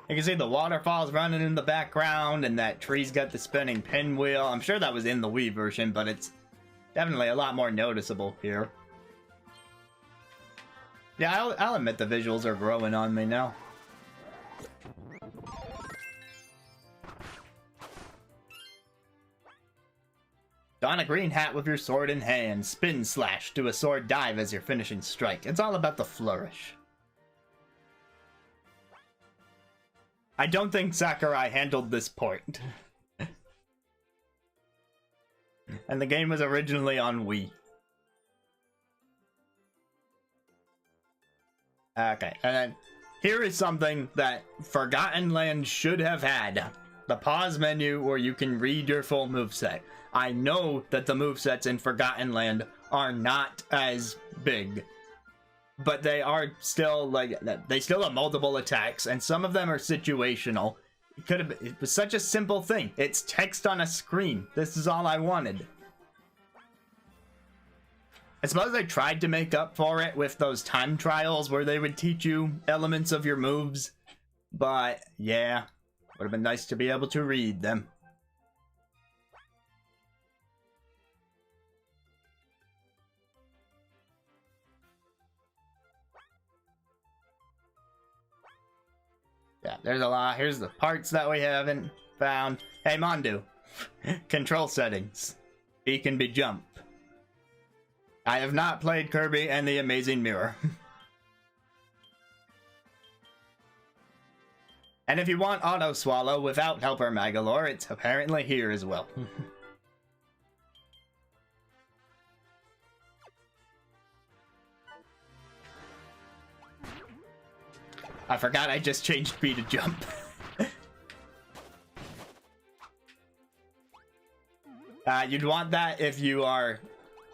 You can see the waterfalls running in the background, and that tree's got the spinning pinwheel. I'm sure that was in the Wii version, but it's definitely a lot more noticeable here. Yeah, I'll admit the visuals are growing on me now. Don a green hat with your sword in hand. Spin slash. Do a sword dive as your finishing strike. It's all about the flourish. I don't think Sakurai handled this port. And the game was originally on Wii. Okay, and then here is something that Forgotten Land should have had. The pause menu where you can read your full moveset. I know that the movesets in Forgotten Land are not as big, but they are still, like, they still have multiple attacks, and some of them are situational. It was such a simple thing. It's text on a screen. This is all I wanted. I suppose I tried to make up for it with those time trials where they would teach you elements of your moves, but yeah, would have been nice to be able to read them. Yeah, there's a lot. Here's the parts that we haven't found. Hey, Mondu. Control settings. B can be jump. I have not played Kirby and the Amazing Mirror. And if you want Auto Swallow without Helper Magolor, it's apparently here as well. I forgot I just changed B to jump. You'd want that if you are,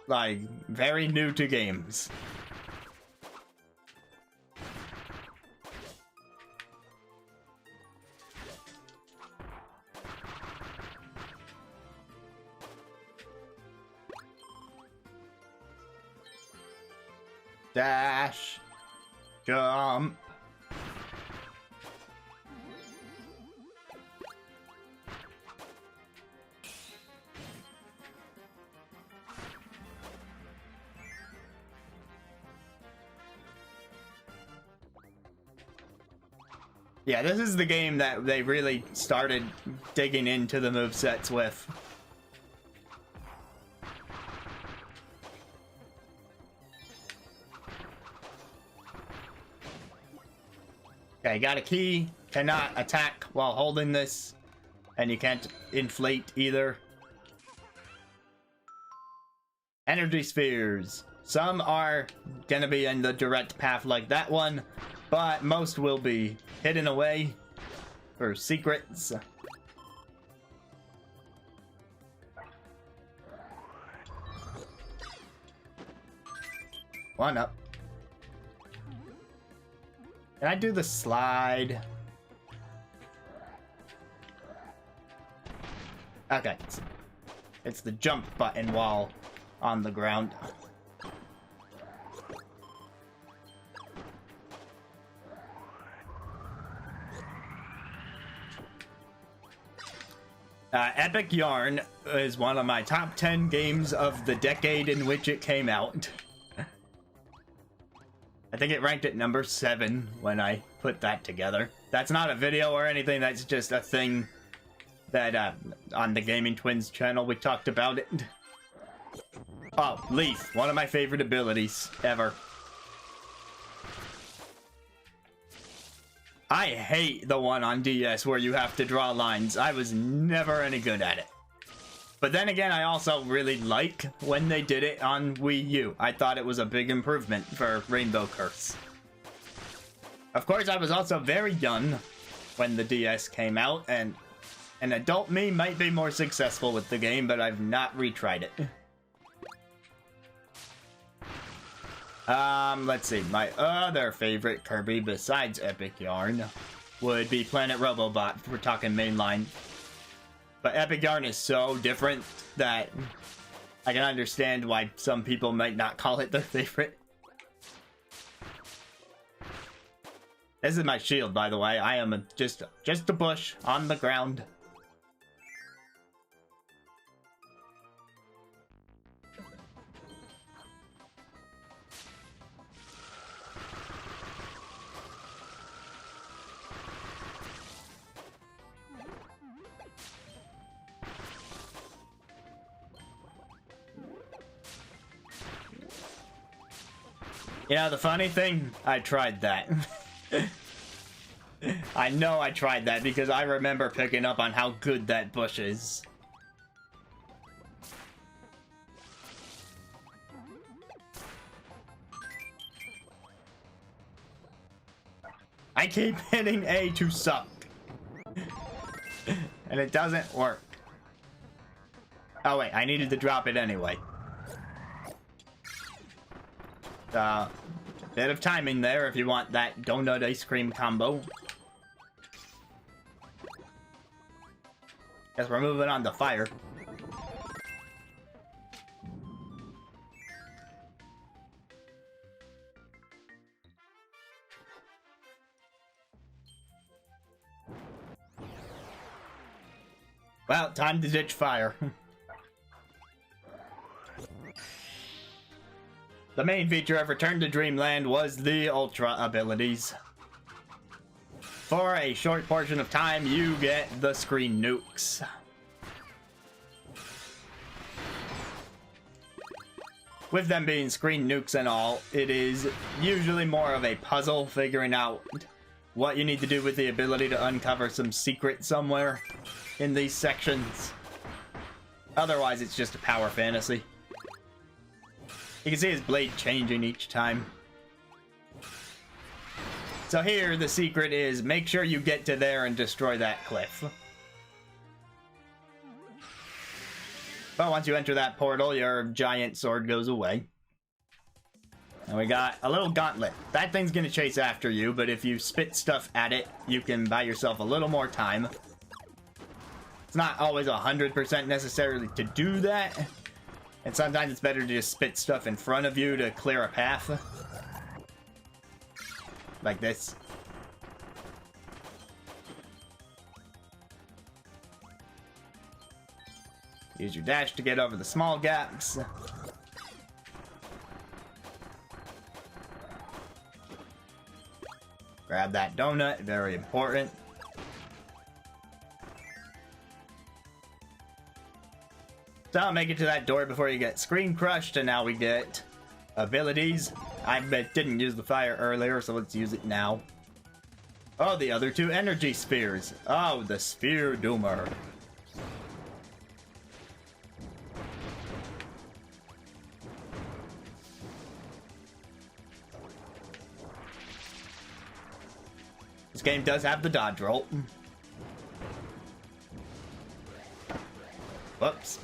like, very new to games. Dash. Jump. Yeah, this is the game that they really started digging into the movesets with. Okay, got a key. Cannot attack while holding this. And you can't inflate either. Energy spheres. Some are gonna be in the direct path like that one, but most will be hidden away for secrets. One up. Can I do the slide? Okay. It's the jump button while on the ground. Epic Yarn is one of my top 10 games of the decade in which it came out. I think it ranked at number 7 when I put that together. That's not a video or anything, that's just a thing that on the Gaming Twins channel we talked about it. Oh, Leaf, one of my favorite abilities ever. I hate the one on DS where you have to draw lines. I was never any good at it. But then again, I also really like when they did it on Wii U. I thought it was a big improvement for Rainbow Curse. Of course, I was also very young when the DS came out, and an adult me might be more successful with the game, but I've not retried it. Let's see. My other favorite Kirby besides Epic Yarn would be Planet Robobot. We're talking mainline. But Epic Yarn is so different that I can understand why some people might not call it their favorite. This is my shield, by the way. I am just a bush on the ground. You know, the funny thing, I tried that. I know I tried that because I remember picking up on how good that bush is. I keep hitting A to suck. And it doesn't work. Oh wait, I needed to drop it anyway. Bit of timing there if you want that donut ice cream combo. Guess we're moving on to fire. Well, time to ditch fire. The main feature of Return to Dreamland was the Ultra abilities. For a short portion of time, you get the screen nukes. With them being screen nukes and all, it is usually more of a puzzle figuring out what you need to do with the ability to uncover some secret somewhere in these sections. Otherwise, it's just a power fantasy. You can see his blade changing each time. So here, the secret is make sure you get to there and destroy that cliff. But once you enter that portal, your giant sword goes away. And we got a little gauntlet. That thing's gonna chase after you, but if you spit stuff at it, you can buy yourself a little more time. It's not always 100% necessarily to do that. And sometimes it's better to just spit stuff in front of you to clear a path. Like this. Use your dash to get over the small gaps. Grab that donut, very important. So I'll make it to that door before you get screen crushed, and now we get abilities. I didn't use the fire earlier, so let's use it now. Oh, the other two energy spheres. Oh, the Sphere Doomer. This game does have the dodge roll. Whoops.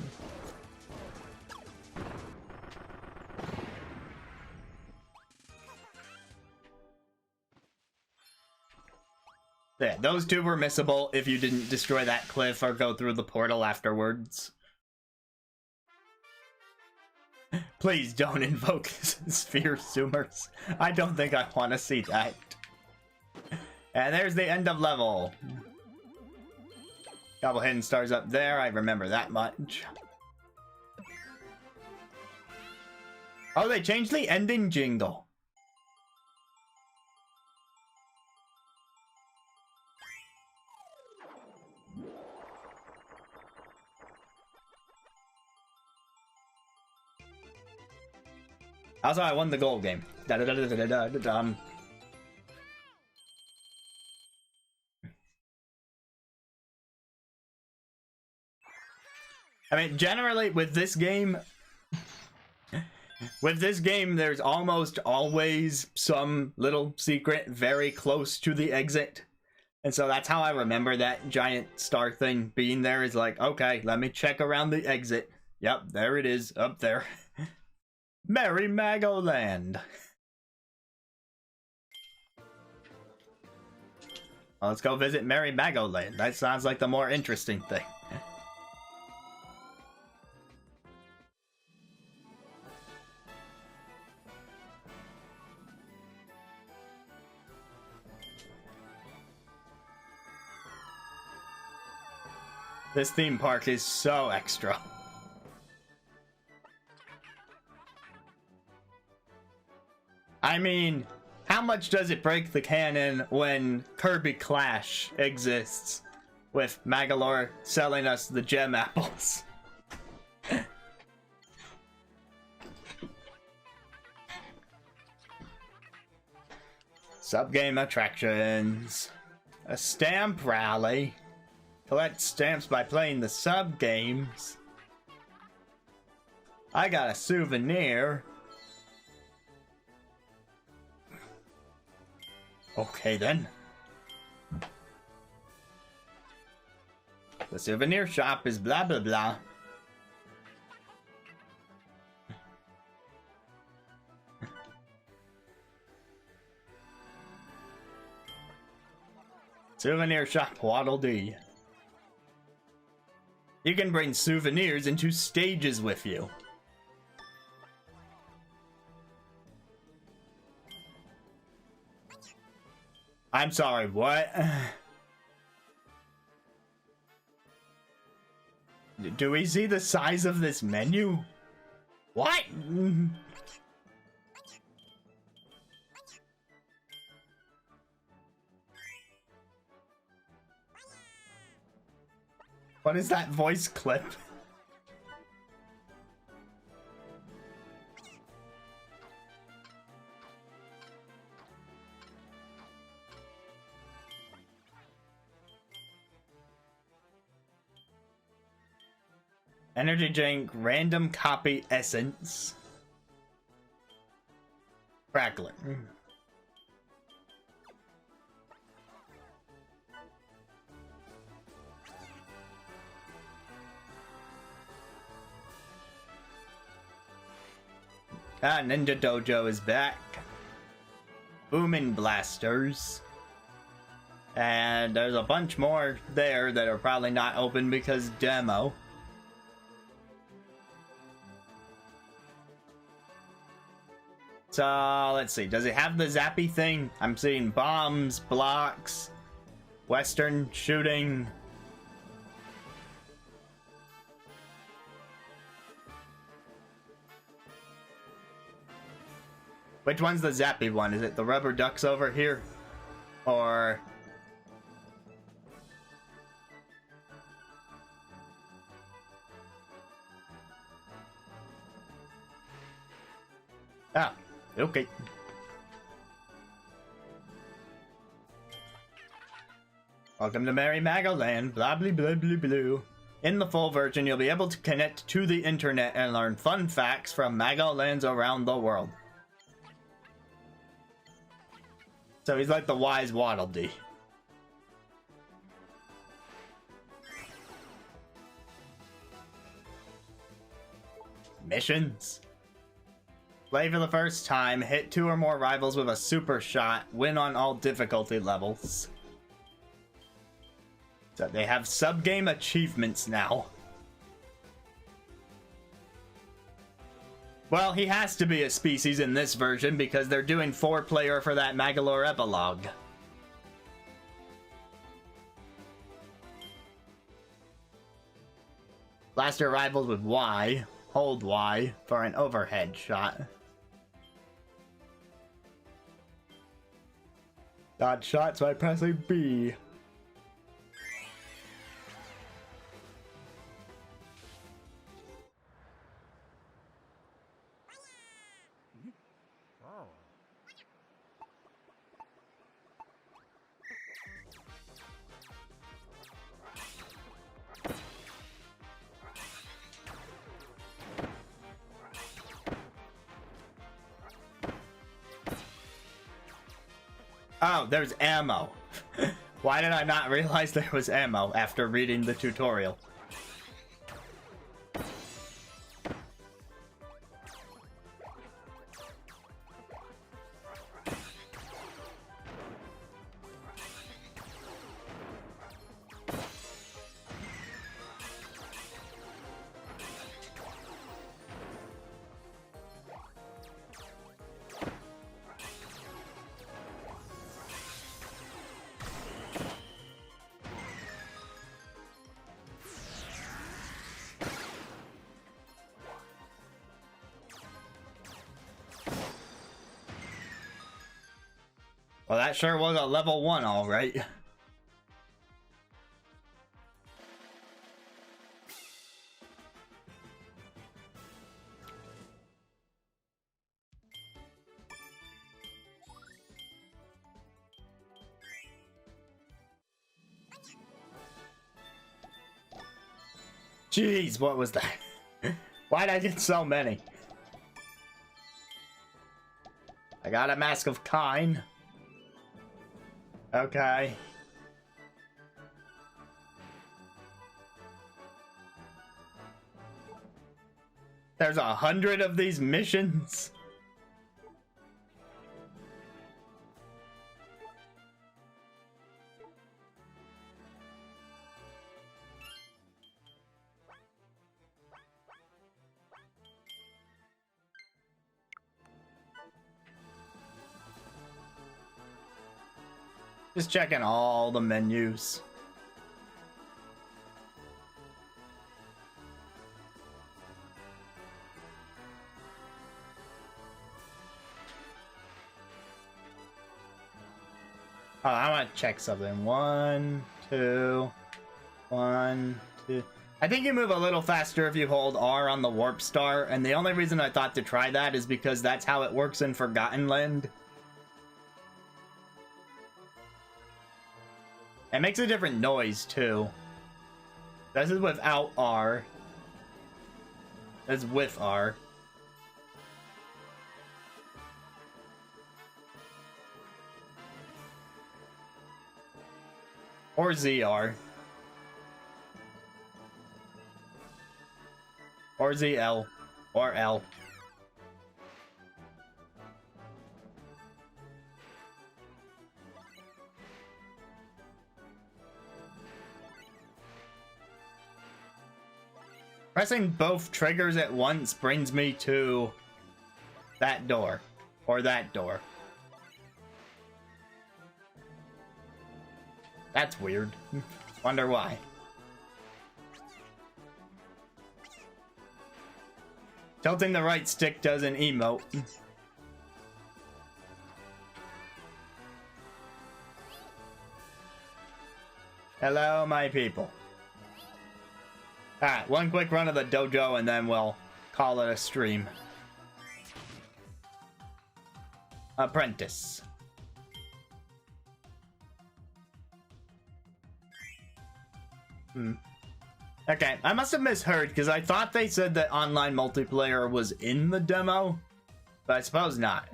Yeah, those two were missable if you didn't destroy that cliff or go through the portal afterwards. Please don't invoke Sphere Zoomers. I don't think I want to see that. And there's the end of level. Couple hidden stars up there, I remember that much. Oh, they changed the ending jingle. Also, I won the gold game. Da-da-da-da-da-da-da-dum. I mean, generally, with this game, there's almost always some little secret very close to the exit. And so that's how I remember that giant star thing being there, is like, okay, let me check around the exit. Yep, there it is, up there. Merry Magoland. Well, let's go visit Merry Magoland. That sounds like the more interesting thing. This theme park is so extra. I mean, how much does it break the canon when Kirby Clash exists with Magolor selling us the gem apples? Sub-game attractions. A stamp rally. Collect stamps by playing the sub-games. I got a souvenir. Okay then. The souvenir shop is blah blah blah. Souvenir shop Waddle Dee. You can bring souvenirs into stages with you. I'm sorry, what? Do we see the size of this menu? What? What is that voice clip? Energy drink, random copy essence. Crackler. Ah, Ninja Dojo is back. Booming blasters. And there's a bunch more there that are probably not open because demo. So, let's see. Does it have the zappy thing? I'm seeing bombs, blocks, western shooting. Which one's the zappy one? Is it the rubber ducks over here? Or... Ah, okay. Welcome to Merry Magoland, blah blah blah blah blue. In the full version, you'll be able to connect to the internet and learn fun facts from Magolands around the world. So he's like the wise Waddle Dee. Missions. Play for the first time, hit 2 or more rivals with a super shot, win on all difficulty levels. So they have sub-game achievements now. Well, he has to be a species in this version because they're doing 4-player for that Magolor epilogue. Blast your rivals with Y. Hold Y for an overhead shot. Dodge shots by pressing B. Oh, there's ammo. Why did I not realize there was ammo after reading the tutorial? Well, that sure was a level 1, alright. Jeez, what was that? Why'd I get so many? I got a Mask of Kine. Okay. There's 100 of these missions. Just checking all the menus. Oh, I want to check something. 1, 2, 1, 2. I think you move a little faster if you hold R on the warp star, and the only reason I thought to try that is because that's how it works in Forgotten Land. It makes a different noise, too. This is without R. That's with R. Or ZR. Or ZL. Or L. Pressing both triggers at once brings me to that door. Or that door. That's weird. Wonder why. Tilting the right stick does an emote. Hello, my people. Alright, one quick run of the dojo and then we'll call it a stream. Apprentice. Okay, I must have misheard because I thought they said that online multiplayer was in the demo, but I suppose not.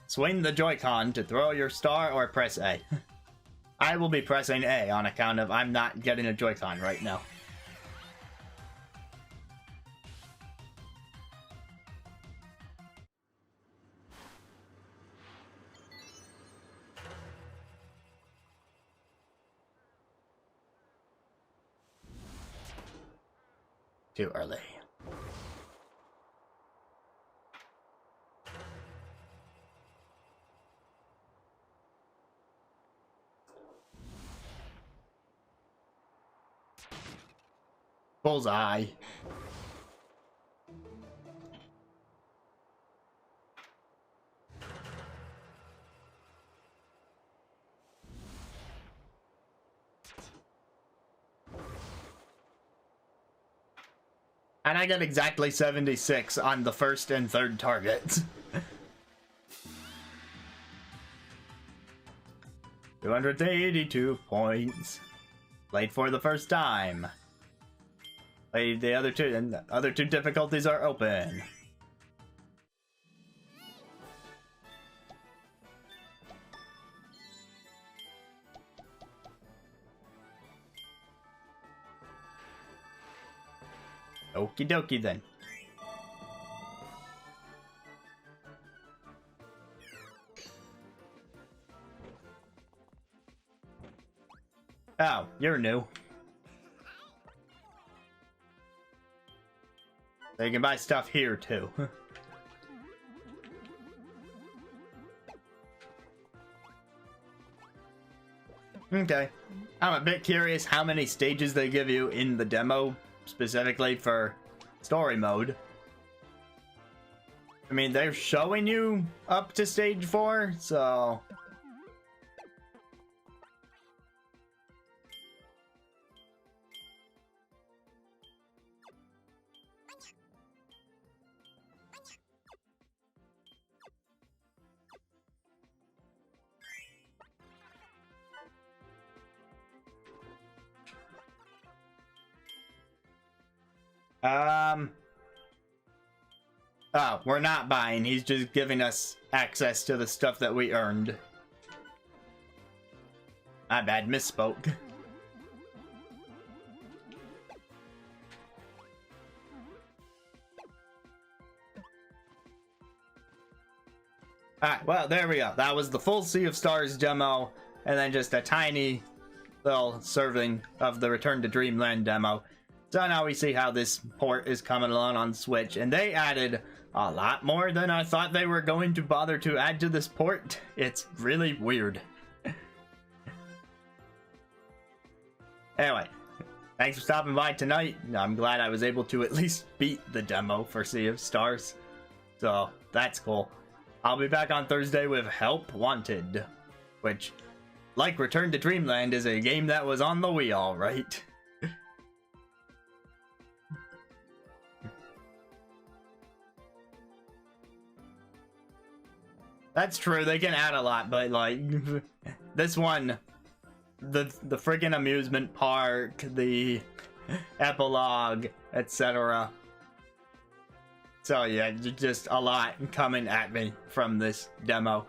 Swing the Joy-Con to throw your star or press A. I will be pressing A on account of I'm not getting a Joy-Con right now. Too early. Bullseye. And I got exactly 76 on the first and third targets. 282 points. Played for the first time. Played the other two, and the other two difficulties are open. Okie dokie then. Oh, you're new. So you can buy stuff here too. Okay. I'm a bit curious how many stages they give you in the demo, specifically for story mode. I mean, they're showing you up to stage 4, so... Oh, we're not buying. He's just giving us access to the stuff that we earned. My bad, misspoke. Alright, well, there we go. That was the full Sea of Stars demo, and then just a tiny little serving of the Return to Dreamland demo. So now we see how this port is coming along on Switch, and they added a lot more than I thought they were going to bother to add to this port. It's really weird. Anyway, thanks for stopping by tonight. I'm glad I was able to at least beat the demo for Sea of Stars. So, that's cool. I'll be back on Thursday with Help Wanted, which, like Return to Dreamland, is a game that was on the Wii, alright. That's true, they can add a lot, but like, this one, the friggin' amusement park, the epilogue, etc. So yeah, just a lot coming at me from this demo.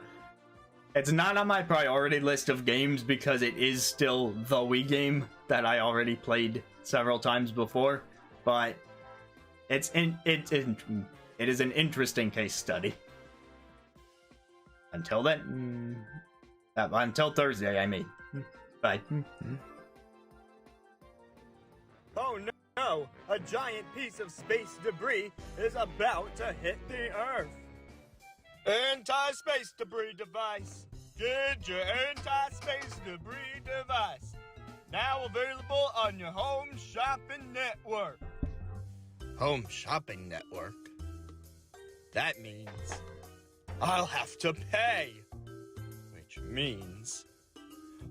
It's not on my priority list of games because it is still the Wii game that I already played several times before, but it is an interesting case study. Until then, until Thursday, I mean. Bye. Oh no! A giant piece of space debris is about to hit the Earth! Anti-space debris device! Get your anti-space debris device! Now available on your home shopping network! Home shopping network? That means I'll have to pay! Which means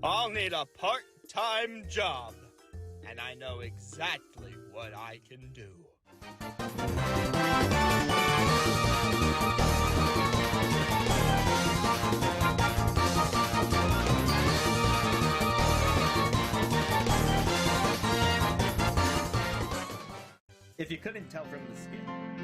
I'll need a part-time job! And I know exactly what I can do. If you couldn't tell from the skin.